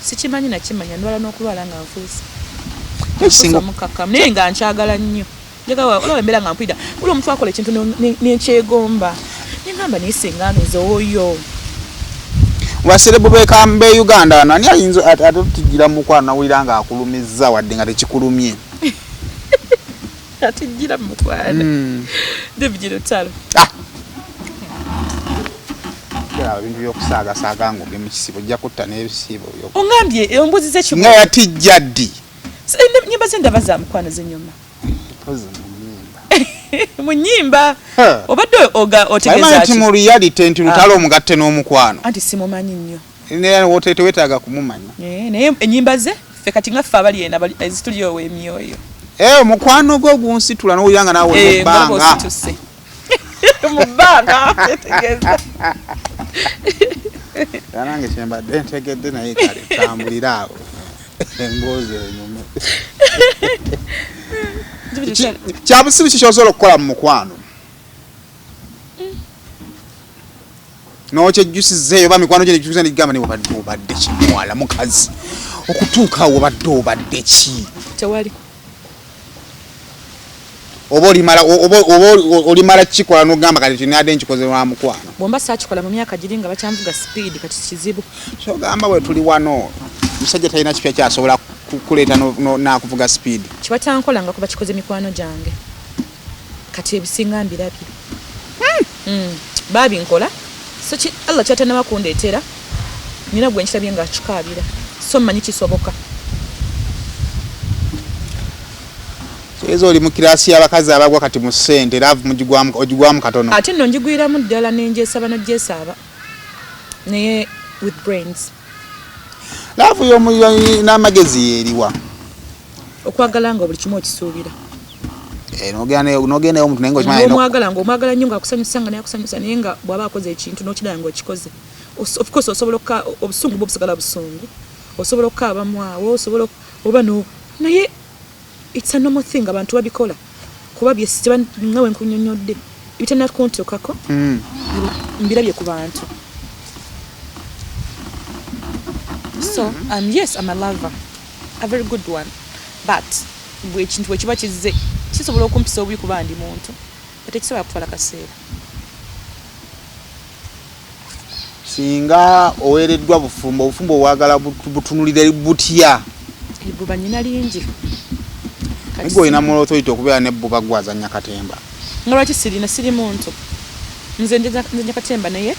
sikimanyi nakimanya ndwala n'okulwala nga nfuusa mukakkamu naye nga nkyagala nnyo olaba embeera nga mpulira buli omuntu akola ekintu n'ekyegomba nengamba naye senga nze oyo baserebu bekambe Uganda wano ani ayinza ate tugira mukwano nawulira nga akulumizza wadde nga tekikulumye atijjira mukwano David Lutalo ebintu byokusaagasaaga ng'ogenda mu kisibo ojja kutta n'ebisibo ongambye embuzi z'ekigo nga yatijja ddi nnyimba ze ndaba za mukwano z'ennyuma pozi mu nnyimba mu nnyimba obadde otegeeza nti mu reality nti Lutalo omugatte n'omukwano anti simumanyi nnyo era wetewetaaga kumumanya naye ennyimba ze ffe kati nga ffe abali ena ezitulyowo emyoyo omukwano gwo gunsitula n'owulira nga naawe mubbanga mu bbanga tegeeza nange kyembadde ntegedde naye kale tambulira awo emboozi enyume kyabusibu kikyosobola okukola mu mukwano nokyejjusizeeyo oba mikwano gye nekyusa negigamba ne obadde kimuwala mukazi okutuukawo obadde ki tewali oba olimala kikola n'ogamba kati tinadde nkikoze wa mukwano bwomba saakikola mu myaka giri nga bakyanvuga speed kati kizibu kyogamba bwe tuli wano musajja talina kipya kyasobola kuleeta nakuvuga speed kibatankola nga kuba kikoze mikwano gyange kati ebisinga mbirabire baabi nkola so Allah kyatanaba kundeetera nina gwe nkirabye nga kikaabira so mmanyi kisoboka ezo oli mu kirasi y'abakazi abagwa kati mu ssente laavu ogigwamu katono ate nno njigwiramu ddala nenjeesaba nogyesaaba naye with brains laavu n'amagezi yeeriwa okwagala nga buli kimu okisuubira nogendayo omuntu naye ngaomwagala ngaomwagala nnyo ngaakusanyusa nga nayakusanyusa naye nga bw'aba akoze ekintu n'okiraba ngaokikoze of course osobola obusungu bwo busagala busungu osobola okukaabamu awo osobola oba naye it's a normal thing abantu babikola kuba byesiba ngawe nkunyonyodde bitanakuntukako mbirabye ku bantu so yes I'm a lover a very good one but bwekintu bwekiba kizze kisobola okumpisa obubi kuba ndi muntu ate kisobola kutwala kaseera singa oweereddwa bufumbo obwagala butunulire butya ebbuba nyina lingi Ngo olina mu authority okubeera n'ebbuba gwazanya katemba. Nga lwaki siri muntu. Nze nzenya katemba naye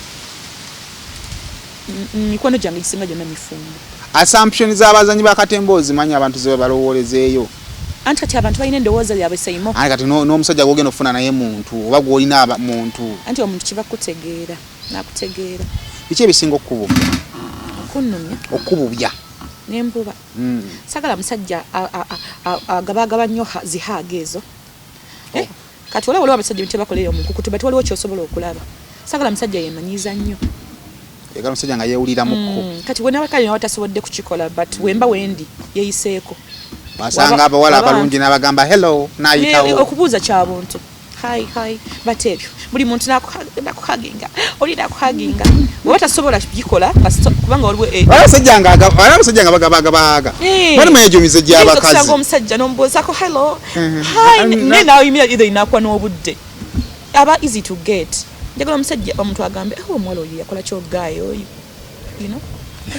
mikwano gyange gisinga gyonna mifumbo. Assumption z'abazanyi ba katemba ozimanya abantu ze balowoolezeeyo. Anti kati abantu balina endowooza yaabwe sayimo. Anti kati n'omusajja gw'ogenda okufuna naye muntu oba gw'olina muntu. Anti omuntu kiba kutegeera n'akutegeera. Biki ebisinga okukububya? Okunnumya. Okukububya. Nembuba sagala musajja agabagaba nnyo zihaaga ezo kati waliwo abasajja bye bakolera omukukutu bati waliwo kyosobola okulaba sagala musajja yemanyiiza nnyo yagala musajja nga yeewuliramuko kati wenabakali nawatasobodde kukikola but wemba wendi yeeyiseeko basanga abawala abalungi n'abagamba hello nayitawo okubuuza kyabuntu hi batebyo buli muntu nakuhaginga oli nakuhaginga bwe tasobola kugikola kubanga waliwo abasajja nga bagabagabaga bali manyejomize gy'abakazi kusanga omusajja n'omubuuzako hello hi nawe yimira either inakwa n'obudde aba easy to get njagala omusajja omuntu agambe omuwala oyo yakola kyogaayo oyo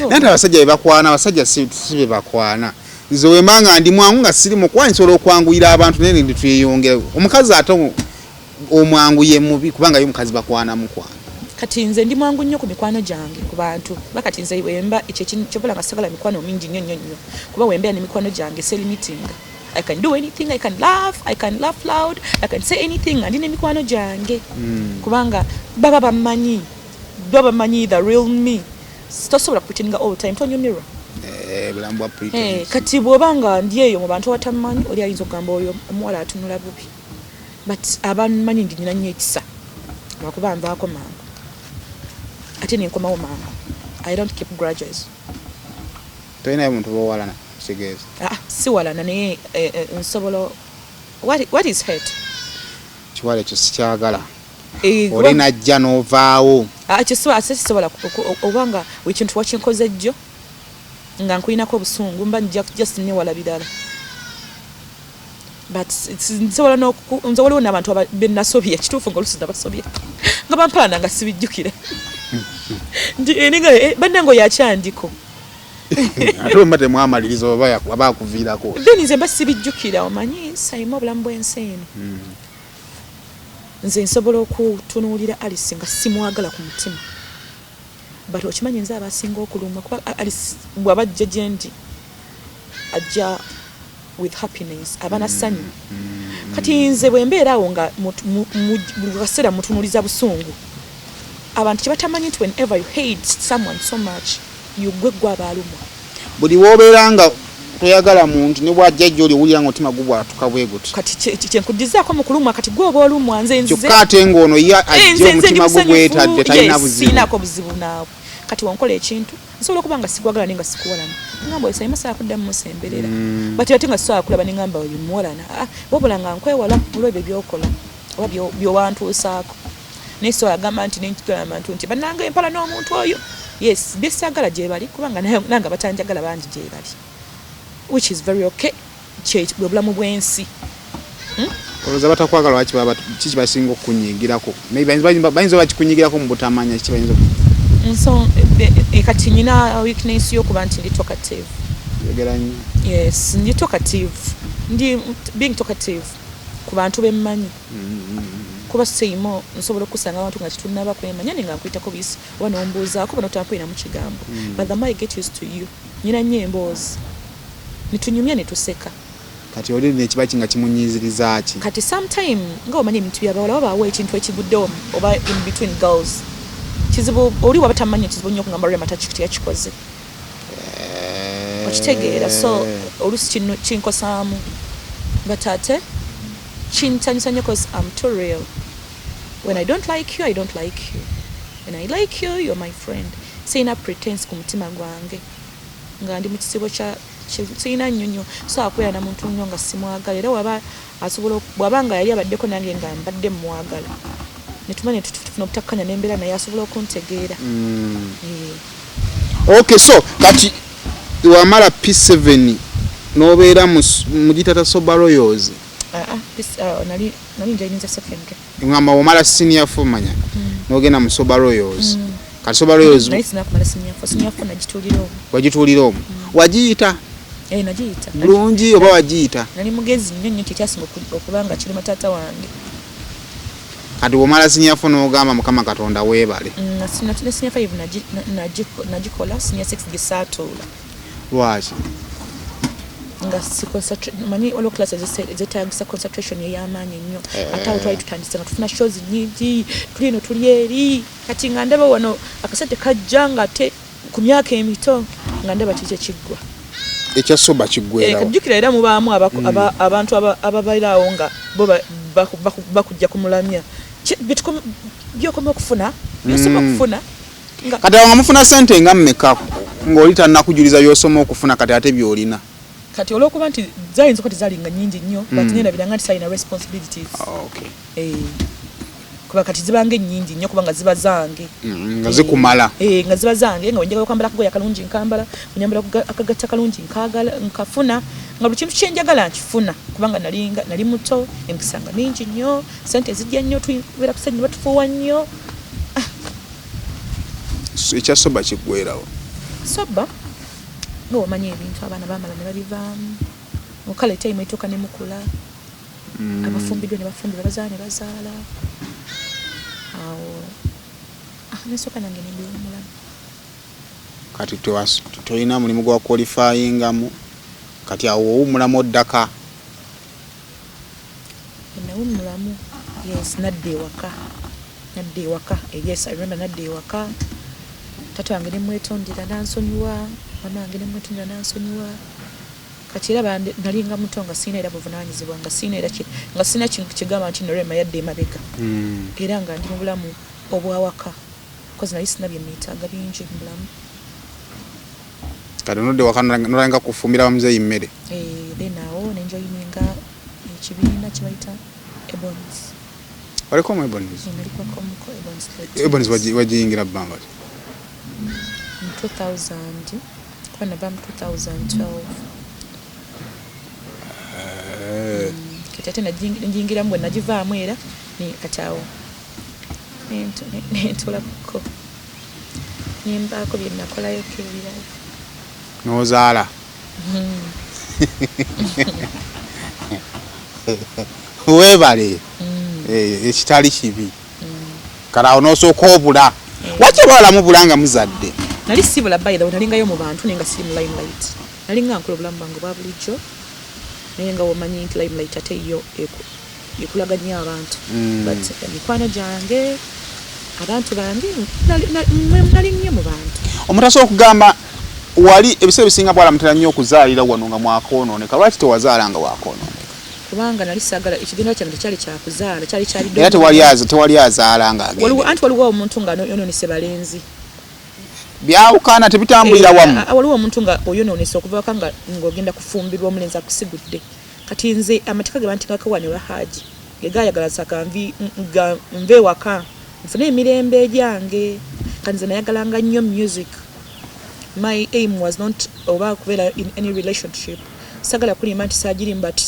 nante abasajja bebakwana abasajja si bebakwana nze wemanga ndi mwangu nga siri mukwanyi nsobola okwanguyira abantu naye ndi tweyongera omukazi ate omwanguye mubi kubanga yo mukazi bakwana mukwana kati nze ndi mwangu nnyo ku mikwano gyange ku bantu bakati nze wemba ekyo kyobola nga sagala mikwano mingi nnyo kuba wembeera ne mikwano gyange se limiting I can do anything, I can laugh loud, I can say anything and ne mikwano gyange kubanga baba bamanyi the real me tosobola kupretendinga all the time tonyo mirror bulambwa pretend kati bwobanga ndi eyo mu bantu watamanyi oli ayinza okugamba oyo omuwala atunula bubi but abamanyi ndi nyina nnyo ekisa lwakuba nvaako mangu ate nenkomawo mangu I don't keep grudges toyinayo muntu bowalana kitegeeza si walana naye nsobola what is hate kiwala ekyo sikyagala oli najja n'ovaawo kisobola obanga ekintu wakinkoze jjo nga nkulinako obusungu mba just newala birala but nze waliwo n'abantu benasobya ekituufu nga olusi nabasobya nga bampalana nga sibijjukira bannange yakyandiko ate omate mwamaliriza oba kuviirako then nze mba sibijjukira omanyi sayima obulamu bw'ensi eno nze nsobola okutunuulira Alice nga simwagala ku mutima but okimanyi nze abasinga okuluma kuba Alice bw'abajja gye ndi ajja with happiness abana sanyu kati nze bwe mbeera awo nga buli kaseera mutunuuliza busungu abantu kibatamanyi nti whenever you hate someone so much gwe abalumwa buli wobeera nga toyagala muntu ne bwajja jjo oliwulira nga omutima gubwatuka bwe guti kati kyenkuddizaako mu kulumwa kati gwe oba olumwa nze kyokka ate ng'ono ye ajja omutima gwe gwetadde talina buzibu siinaako buzibu naawe kati wankola ekintu nsobola okuba nga sikwagala naye nga sikuwalana ngamba osayima saala kuddamu musemberera bati ate nga sobola kulaba ne ngamba oyo muwalana wabula nga nkwewala olw'ebyo byokola oba byowantuusaako naye sobola agamba nti nenkigamba abantu nti bannanga empala n'omuntu oyo yes byesagala gye bali kubanga nanga batanjagala bangi gye bali which is very okay bwe bulamu bw'ensi olowooza batakwagala kiki basinga okukunyigirako bayinza bakikunyigirako mu butamanya kiki bayinza so kati nyina weakness yokuba nti ndi talkative yes ndi talkative being talkative ku bantu bemmanyi kuba seyimo nsobola okusanga abantu nga kitunaba kwemanya nga nkuyitako bisi oba nombuuzaako bano tampulira mu kigambo but the more I get used to you nyina nnyo emboozi nitunyumya ne tuseka kati oli nekiba kinga kimunyiziriza ki kati sometime nga omanyi ebintu byabawala wabaawo ekintu ekiguddewo oba in between girls kizibu oli waba tamanyi kizibu nnyo okugamba Rema yakikoze okitegeera so olusi kino kinkosaamu but ate kintanyusa nnyo because I'm too real when I don't like you I don't like you when I like you you're my friend siyina pretense ku mutima gwange nga ndi mu kisibo kya siyina nnyo so akwera na muntu nnyo nga simwagala era bw'aba nga yali abaddeko nange nga mbadde mwagala netumanye tutufuna obutakkanya n'embeera naye asobola okuntegeera okay so kati wamala P7 n'obeera mu gitata Soba Royals nali njayinza second ngamba wamala senior formanya n'ogenda mu Soba Royals kati Soba Royals naye sinakumala senior form wagituulira omwo wagiyita nagiyita bulungi oba wagiyita nali mugezi nnyo tekyasinga okubanga kiri mataata wange kati womala senior form n'ogamba Mukama Katonda weebale senior 5 nagikola senior 6 gisaatuula lwaki nga manyi olwo class zetagisa concentration ey'amaanyi nnyo ate awo twali tutandise nga tufuna shows nnyingi tuli eno tuli eri kati nga ndaba wano akasente kajja nga te ku myaka emito nga ndaba kiki kiggwa ekya Soba kiggwerawo kajjukira era mubaamu abantu ababairaawo nga bo bakujja kumulamya byokoma okufuna byosoma okufuna kati awo nga mufuna sente nga mmeka ng'oli tannakujuliza byosoma okufuna kati ate byolina kati olwokuba nti zayinza okuba tezalinga nnyingi nnyo but nendabira nga nti salina responsibilities kuba kati zibanga ennyingi nnyo kuba nga ziba zange nga zikumala nga ziba zange nga wenjagala okwambala akagoye akalungi nkambala wenyambala akagatta kalungi nkafuna nga buli kintu kyenjagala nkifuna kubanga nali muto empisa nga mingi nnyo sente zijja nnyo tubeera kusajja batufuuwa nnyo ekya Soba kiggwerawo Soba nga omanyi ebintu abaana bamala ne babivaamu mukala etaimu etuuka ne mukula abafumbiddwa ne bafumbirwa bazaala ne bazaala awo nesooka nange nembiwumulamu kati tolina mulimu gwa qualifyingamu kati awo owummulamu oddaka nawummulamu yes nadda ewaka yes I remember nadda ewaka taata wange nemwetondera nansonyiwa mama wange nemwetondera nansonyiwa kati era nalinga muto nga sina era buvunaanyizibwa nga sina kintu kigamba nti Rema yadde emabega era nga ndi mu bulamu obwawaka kozi nali sina bye neetaaga bingi mu bulamu kati nodde waka nolanga kufumbira bamuzeeyi mmere then awo nenjoyininga ekibiina kibayita Ebonies waliko mu Ebonies wagiyingira bbanga mu 2000 kuba nava mu 2012 kati ate najingiramu bwe nagivaamu era kati awo nentulako nembaako bye nakolayo kebirala Nozaala. Weebale. Ekitali kibi. Kala onosooka obula. Waki lwalamu bulanga muzadde? Nali sibula by the way nalingayo mu bantu nenga siri mu limelight. Nalinga nkola obulamu bwange bwa bulijjo. Nenga womanyi nti limelight ate yo ekulaganya abantu. But mikwano gyange abantu bange nali nnyo mu bantu. Omutaso okugamba wali ebiseera bisinga bwala mutera nnyo okuzaalira wano nga mwakoononeka. Lwaki tewazaala nga wakoononeka? Kubanga nali sagala ekigendo kyange tekyali kyakuzaala kyali era tewali azaala nga agenda. Waliwo omuntu nga yonoonese balenzi. Byawukana tebitambulira wamu. Waliwo omuntu nga oyonoonese okuva waka ng'ogenda kufumbirwa omulenzi akusigudde. Kati nze amateeka ge bantingako wano ewa Haaji ge gaayagala saka nve waka nfune emirembe egyange. Kati nze nayagalanga nnyo music. My aim was not oba kubeera in any relationship. Sagala kulimba nti saagirimba but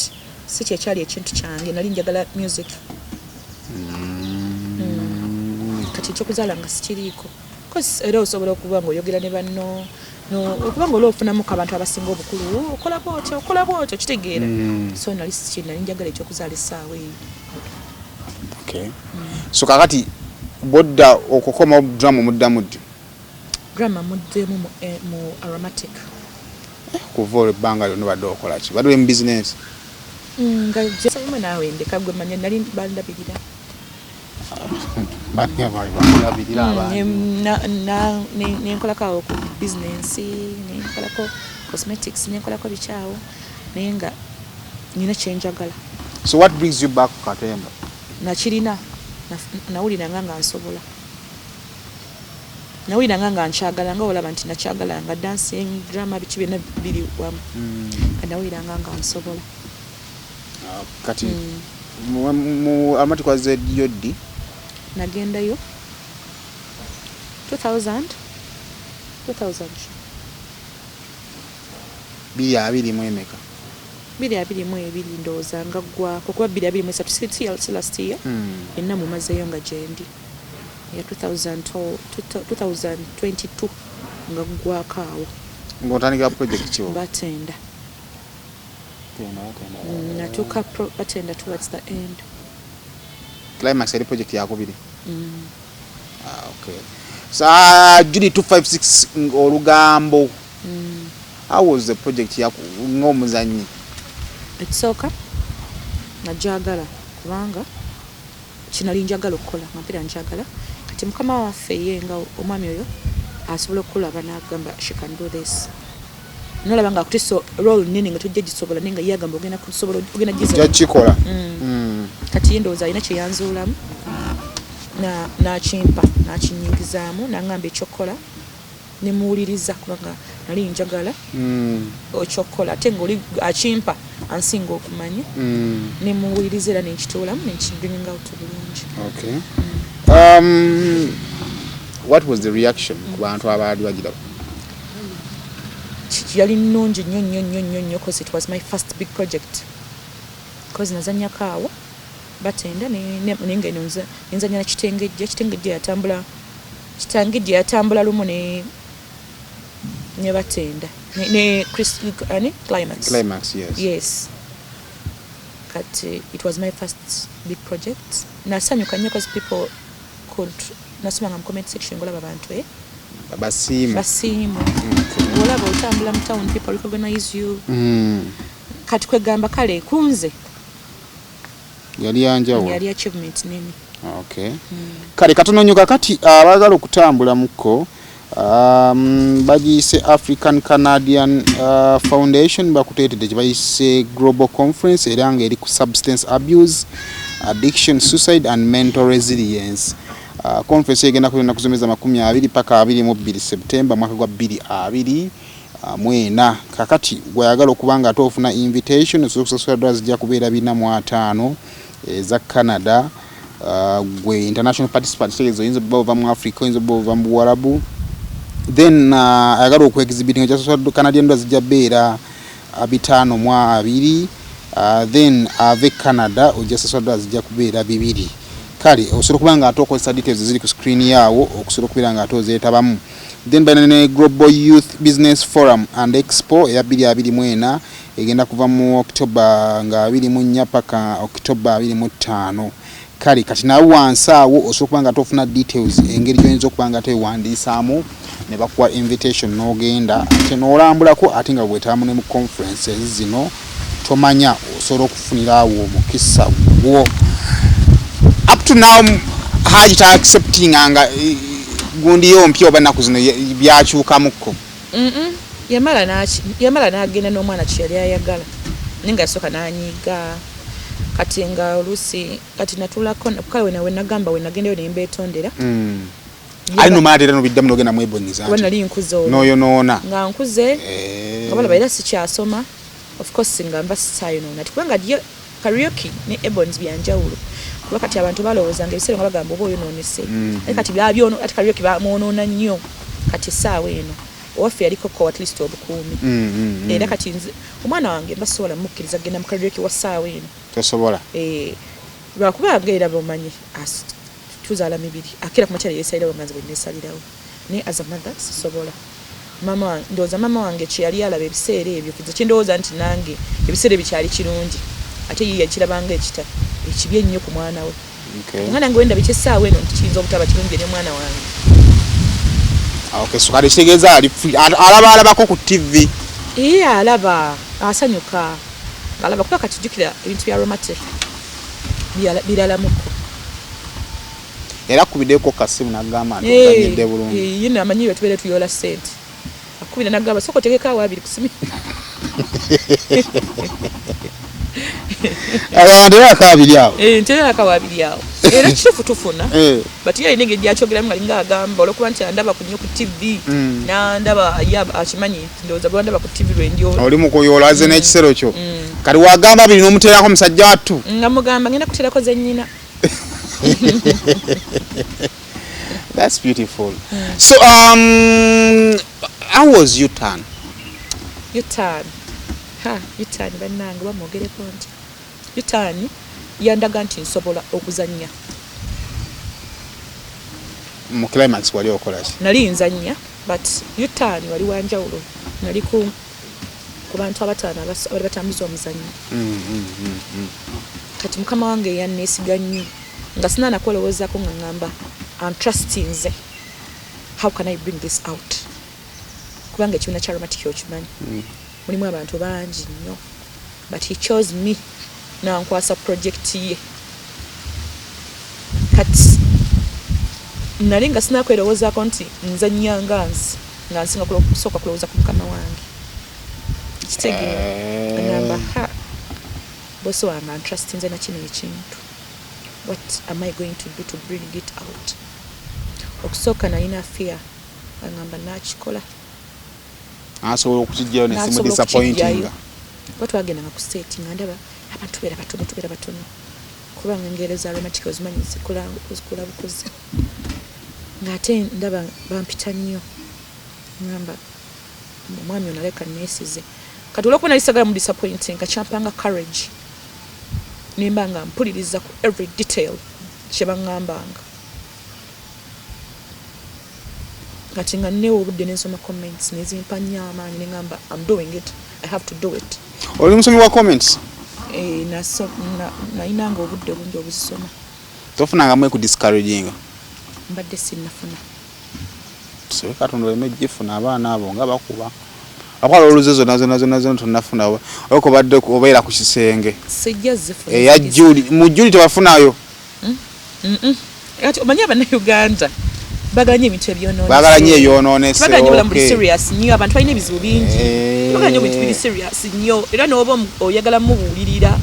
si kyekyali ekintu kyange nali njagala music. Kati ekyokuzaala nga sikiriiko. Era osobola okuba ng'oyogera ne banno okuba ng'oli ofunamu abantu abasinga obukulu okola bwotyo kitegeera. So nali njagala ekyokuzaala essaawa eyo. Okay. So kakati bodda okukoma drama muddamu ddi? Drama muddemu mu aromatic. Kuva ebbanga lyonna badde okola ki? Badde mu business? Nga gyesayima naawe ndeka gwe manya nali bandabirira. Nenkolako ku business, nenkolako cosmetics, nenkolako bikyawo naye nga nina kyenjagala. So what brings you back ku Katemba? Nakirina nawuliranga nga nsobola. Nawuliranga nga nkyagala nga olaba nti nakyagala nga dancing drama biki byonna biri wamu. Nawuliranga nga nsobola. Kati mu amati kwa ZDOD nagendayo 2000 2022 emeka 2022 ndowooza nga ggwako kuba 2023 si last year enna mumazeeyo nga gyendi ya 2022 nga ggwako awo ng'otandika project kiwo Batenda natuuka Batenda towards the end. Climax yali project yakubiri. Okay. Judy 256 olugambo. How was the project ng'omuzannyi? Ekisooka najagala kubanga kinali njagala okukola mpira njagala kati mukama waffe ye nga omwami oyo asobola okulaba n'agamba she can do this. Nolaba nga kutiso role nini nga tujja gisobola nenga yagamba ogenda kusobola ogenda giza kikola. Kati ndowooza alina kye yanzuulamu n'akimpa n'akinyingizaamu n'angamba ekyokukola ne muwuliriza kubanga nali njagala ekyokukola ate ng'oli akimpa ansinga okumanya ne muwuliriza era nenkituulamu nenkibringa out bulungi. Okay. What was the reaction ku bantu abaali bagiraba? Yali nnungi nnyo because it was my first big project because nazanyako awo Batenda nenga nenzanya na kitengejja yatambula lumu ne Batenda ne Climax. Yes but it was my first big project nasanyuka nnyo because people could nasoma nga mu comment section ngolaba abantu basiimu olaba otambula mu town people recognize you. Kati kwegamba kale kunze yali yanjawo yali achievement nini. Okay. Kale katononyoka kati abagala okutambula muko bagiyise African Canadian Foundation bakuteetedde kibayise Global Conference era nga eri ku substance abuse, addiction, suicide and mental resilience. Conference egenda kulina kuzomeza 20 paka 22 September mwaka gwa 2024. Kakati gwayagala okubanga atofuna invitation okusasula dollars zijja kubeera 405 za Canada. Gwe international participants tegezo yinzo bova mu Africa yinzo bova mu Warabu. Then ayagala okweexhibiting ekya Canadian dollars zijja beera 502. Then ave Canada ojja sasula dollars zijja kubeera 2. kale osobola kuba nga ate okozesa details ziri ku screen yaawo okusobola okubeera nga ate ozeetabamu. Then balina ne Global Youth Business Forum and Expo eya 2024 egenda kuva mu October nga 24 paka October 25. Kale kati nawe wansi awo osobola kuba nga tofuna details engeri gy'oyinza okuba nga tewandiisaamu ne bakuwa invitation n'ogenda ate n'olambulako ate nga bwetaamu ne mu conferences zino tomanya osobola okufunira awo omukisa gwo. Up to now hajita accepting anga gundi yompya oba naku zino byakyukamuko. yamala n'agenda n'omwana kye yali ayagala ninga yasooka n'anyiga kati nga oluusi kati natulako kale we nagamba we nagendayo ne mbeetondera ali no maatera no biddamu n'ogenda mu eboniza kuba nali nkuze n'oyonoona nga nkuze nga balaba era sikyasoma of course nga mba sitayonoona ati kubanga karaoke ne ebons byanjawulo kuba kati abantu balowoozanga ebiseera nga bagamba oba oyonoonese kati byabyono ati karaoke bamwonoona nnyo kati essaawa eno owaffe yaliko ko at least obukuumi era kati nze omwana wange basobola mukkiriza genda mu karaoke wa ssaawa eno tosobola lwakubanga era bomanyi tuzaala mibiri akira ku makyala yeesalirawo nganze bwe neesalirawo naye as a mother sisobola ndowooza mama wange kye yali alaba ebiseera ebyo kiza kyendowooza nti nange ebiseera bikyali kirungi ate ye yakirabanga ekibi ennyo ku mwana we nga nange wenda bikyessaawa eno nti kiyinza obutaba kirungi eri omwana wange. Okay, so kale kitegeeza alabako ku TV. Alaba asanyuka alaba kuba katujjukira ebintu bya romantic biralamuko era kubiddeko kasimu nagamba ntuganyidde bulungi yina amanyi tubeere tuyola sente akubira nagamba soko tegeka wabiri kusimi ndera akabiri awo ntera akawabiri awo era kifu tufuna but yeye nige gyachogera nga agamba olwokuba nti andaba ku nnyo ku TV nandaba akimanyi ndoza bwandaba ku TV lwendio oli mukuyola ze n'ekisero kyo kali wagamba biri n'omuteerako musajja wattu nga mugamba ngenda kuteerako ze nnyina. That's beautiful. So how was U-turn? U-turn bannange bamwogereko nti U-turn yandaga nti nsobola okuzannya mu climax wali okola ki? Nali nzannya but U-turn wali wanjawulo nali ku bantu abataano abali batambuza omuzannyo kati mukama wange yanneesiga nnyo nga sina nakolowoozaako nga ngamba I'm trusting nze how can I bring this out kubanga ekibiina kya romantic okimanyi mulimu abantu bangi nnyo but he chose me nankwasa project ye kati nali nga sinakwerowoozaako nti nzannya nga nsinga kusooka kulowooza ku mukama wange kitegeera agamba bosi wange antrust nze nakino ekintu what am I going to do to bring it out okusooka nalina fear agamba nakikola asobola okukijjayo nesimu disappointing batwagenda nga ku state nga ndaba abantu tubeera batono kubanga engero za romantic ozimanyi zikola bukozi ng'ate ndaba bampita nnyo ngamba omwami ono aleka neesize kati olwokuba nali sagala mu disappointing kacampanga courage nimba nga mpuliriza ku every detail kye baŋŋambanga kati nga nneewa obudde n'ensoma comments nezimpa nnyo amaanyi neŋŋamba I'm doing it I have to do it. Oli musomi wa comments? Nayinanga obudde bungi obuzisoma. Tofunanga mwe ku discouraging. Mbadde sinnafuna. So katonda emejjifuna abaana abo nga bakuba. Akwala oluzezo nazo tunafuna oko badde obeera ku kisenge. Sejja zifuna. Ya Juli, mu Juli tebafunayo. Ati omanyi abana Uganda baganye ebintu ebyonoonese. Bagalanye ebyonoonese. Baganye bula muri serious nnyo abantu balina ebizibu bingi. Baganye ebintu biri serious nnyo era n'oba oyagala mubuulirira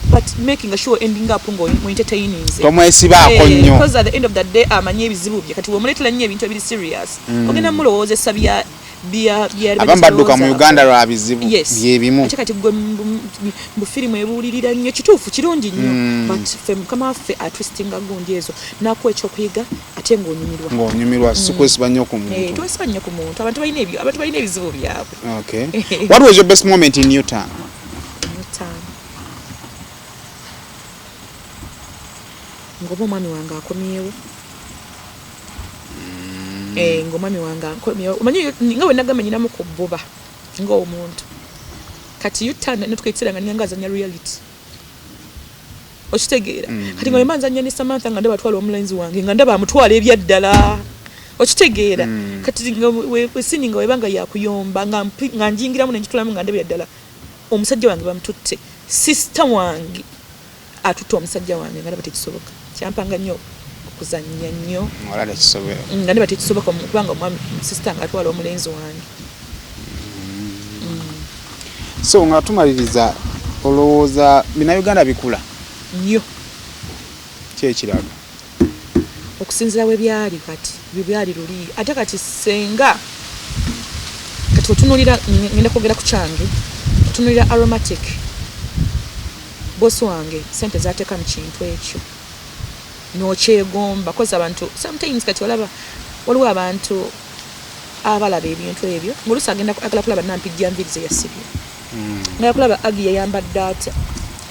but making sure ending up ngo entertaining ze. Tomwesibaako nnyo. Because at the end of that day amanye ebizibu bye kati womuletera nnyo ebintu ebiri serious. Ogenda mulowoozesa bya abambadduka mu Uganda lwa bizibu byebimu kati gwe mu firimu ebuulirira nnyo kituufu kirungi nnyo but ffe mukama waffe atwistinga gundi ezo nakuwa ekyokuyiga ate ng'onyumirwa sikwesiba nnyo ku muntu twesiba nnyo ku muntu abantu balina ebizibu byabwe. Okay. What was your best moment in ngoba omwami wange akomyewo ng'omwami wange akomyewo omanyi nga bwe nagamba nyinamu ku bbuba ng'omuntu kati yutanda netukayitira nga nyanga azanya reality okitegeera kati nga wemba nzanya ne Samantha nga ndaba atwala omulenzi wange nga ndaba amutwala ebyaddala okitegeera kati nga wesini nga webanga yakuyomba nga njingiramu nenjitulamu nga ndaba yaddala omusajja wange bamututte sister wange atutte omusajja wange nga ndaba tekisoboka kyampanga nnyo okuzanya nnyo nga ndaba tekisoboka kubanga omwami sister nga atwala omulenzi wange so nga tumaliriza olowooza bina Uganda bikula nnyo kyekiraga okusinzira we byali kati byali luli ate kati senga kati otunulira ngenda kwogera ku kyange otunulira aromatic bosi wange sente zateeka mu kintu ekyo n'okyegomba koza abantu sometimes kati waliwo abantu abalaba ebintu ebyo ng'oluusi agala kulaba nampijja nviiri ze yasibye ngaya kulaba agi yayambadde atya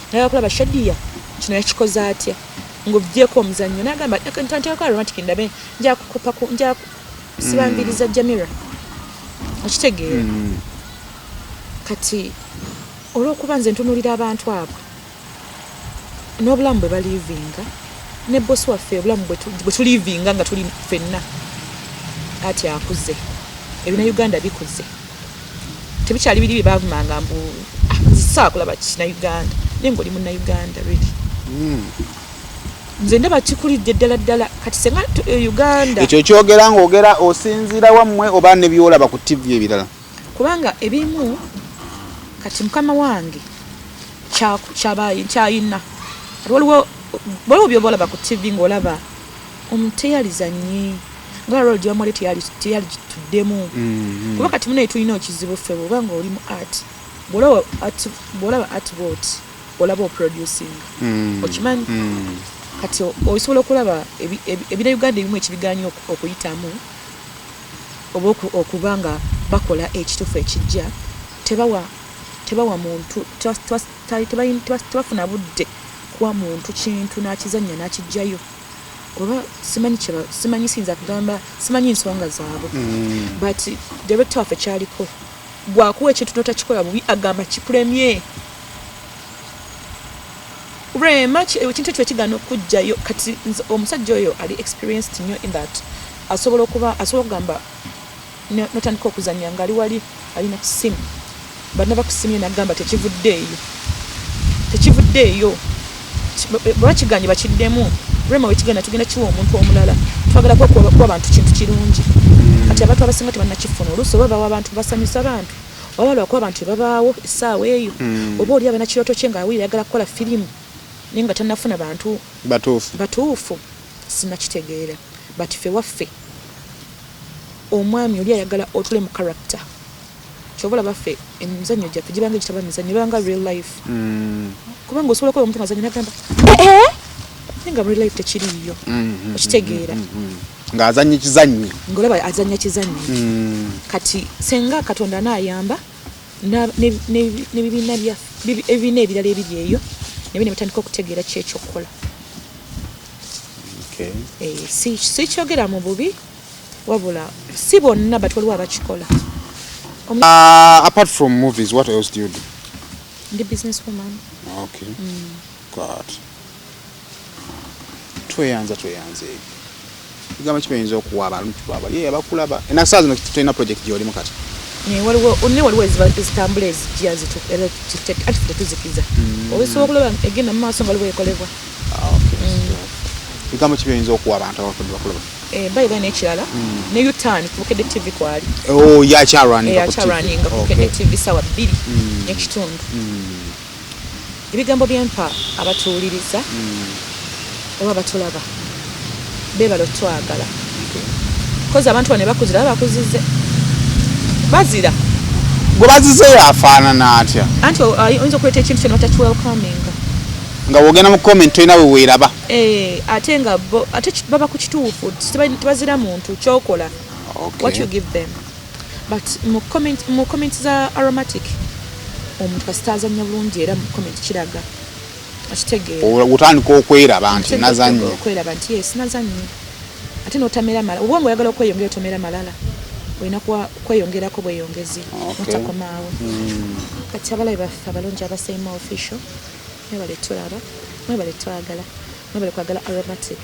ngaya kulaba shadiya kino yakikoze atya ng'obyeko omuzannyo nagamba ntanteeko aromatic ndabe nja sibambiriza Jamira okitegeera kati olw'okuba nze ntunulira abantu abo n'obulamu bwe balivinga ne bosi waffe obulamu bwe tulivinga nga tuli ffenna ati akuze ebina Uganda bikuze tebikyali biri bye bavumanga mbu zisaa kulaba kina Uganda naye ng'oli munna Uganda really nze ndaba kikulidde ddala kati senga Uganda ekyo kyogera ng'ogera osinziira wammwe oba ne byolaba ku TV ebirala kubanga ebimu kati mukama wange kyayina waliwo byobalaba ku TV ng'olaba omuntu teyalizanye nga road yamwale teyalituddemu kuba kati munaye tulina ekizibu ffe oba ng'oli mu art bw'olaba artbot olaba oproducing okimanyi kati osobola okulaba ebina Uganda ebimu ekibiganya okuyitamu oba okuba nga bakola ekitufu ekijja tebawa muntu tebafuna budde kuwa muntu kintu n'akizannya n'akijjayo oba simanyi siyinza kugamba simanyi nsonga zaabwe but director waffe kyaliko bwakuwa ekintu notakikola bubi agamba kipremye ekintu ekyo ekigana okujjayo kati omusajja oyo ali experienced nnyo in that asobola okugamba notandika okuzanya nga ali wali alina kusimu banna bakusimye nagamba tekivudde eyo bakiganye bakiddemu rema wekigenda tugenda kiwa omuntu omulala twagala kuwa abantu kintu kirungi kati abantu abasinga tebannakifuna oluusi oba bawa abantu basanyusa abantu oba lwakuba abantu babaawo essaawa eyo oba oli abana kirooto kye ng'awiri yagala kukola firimu naye nga tannafuna bantu batuufu sinnakitegeera but ffe waffe omwami oli ayagala otule mu character kyobola baffe emizannyo gyaffe gibanga gitaba mizannyo banga real life kubanga osobola okuba omuntu ngazannyo nagamba nga real life tekiriyo okitegeera ng'azannyo kizannyo ng'olaba azannya kizannyo kati senga Katonda naayamba n'ebibiina ebirala ebiri eyo nebyo ne batandika okutegeera ki ekyokukola si kyogera mu bubi wabula si bonna but waliwo abakikola apart from movies what else do you do? Ndi business woman. Okay. God. Tweyanza igama kipenzo okuwa abantu baba ye abakulaba enasazo no kitena project gyoli mukati waliwo ezitambula ezijja tuzikiza obisobola okulaba egenda mu maaso nga waliwo ekolebwa igama kipenzo okuwa abantu abakulaba bayiba n'ekirala ne yutan ku Bukedde TV kwali yakyarani nga Bukedde TV sawa 2 n'ekitundu ebigambo byempa abatuuliriza oba batulaba bebalo twagala koza abantu bane bakuzize bazira gwe bazize yafaanana atya anti oyinza okuleta ekintu kino tatu welcoming nga wogenda mu comment toyina we weeraba ate nga baba ku kituufu tebazira muntu kyokola what you give them but mu comment za aromatic omuntu kasitazanya bulungi era mu comment kiraga akitegeera otandika okweraba nti nazannye okweraba nti yes nazannye ate n'otamera malala obwongo oyagala okweyongera otomera malala olina kweyongerako bweyongezi notakomaawo kati abalabe baffe abalungi abaseima official mwebale tulaba mwebale twagala mwebale kwagala aromatic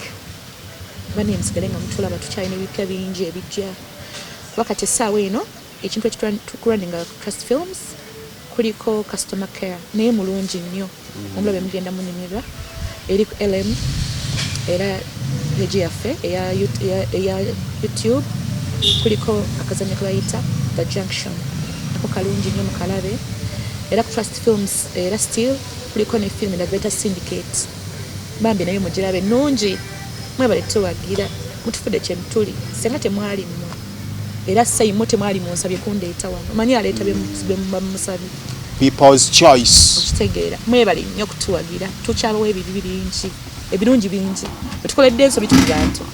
bani musigale nga mutulaba tukyalina ebipya bingi ebijja wakati essaawa eno ekintu ekitukurunninga Trust Films kuliko customer care naye mulungi nnyo omulabe mugenda munimirwa eri ku LM era page yaffe eya YouTube kuliko akazanyo kabayita The Junction ako kalungi nnyo mukalabe era ku Trust Films era still kuliko ne film na Beta Syndicate bambi nayo mugirabe nungi mwebale tuwagira mutufudde kyemutuli senga temwali mno era sayimo temwali munsabye kundeeta wano mani aleeta bemusabi people's choice okitegeera mwebale nnyo kutuwagira tukyabawo ebibi bingi ebirungi bingi betukoledde ensobi tuganto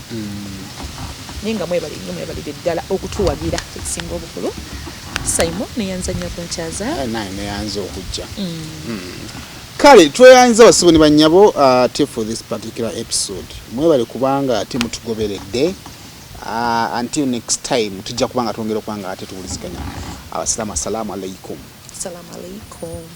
ninga mwebale nnyo mwebale ddala okutuwagira ekisinga obukulu sayimo neyanza nnyo kunkyaza naye neyanza okujja kale tweyanza basiboni banyabo for this particular episode mwebale kubanga ate mutugoberedde until next time tujja kubanga twongera okubanga ate tuwuliziganya abasalamu assalamu alaikum. Assalamu alaikum.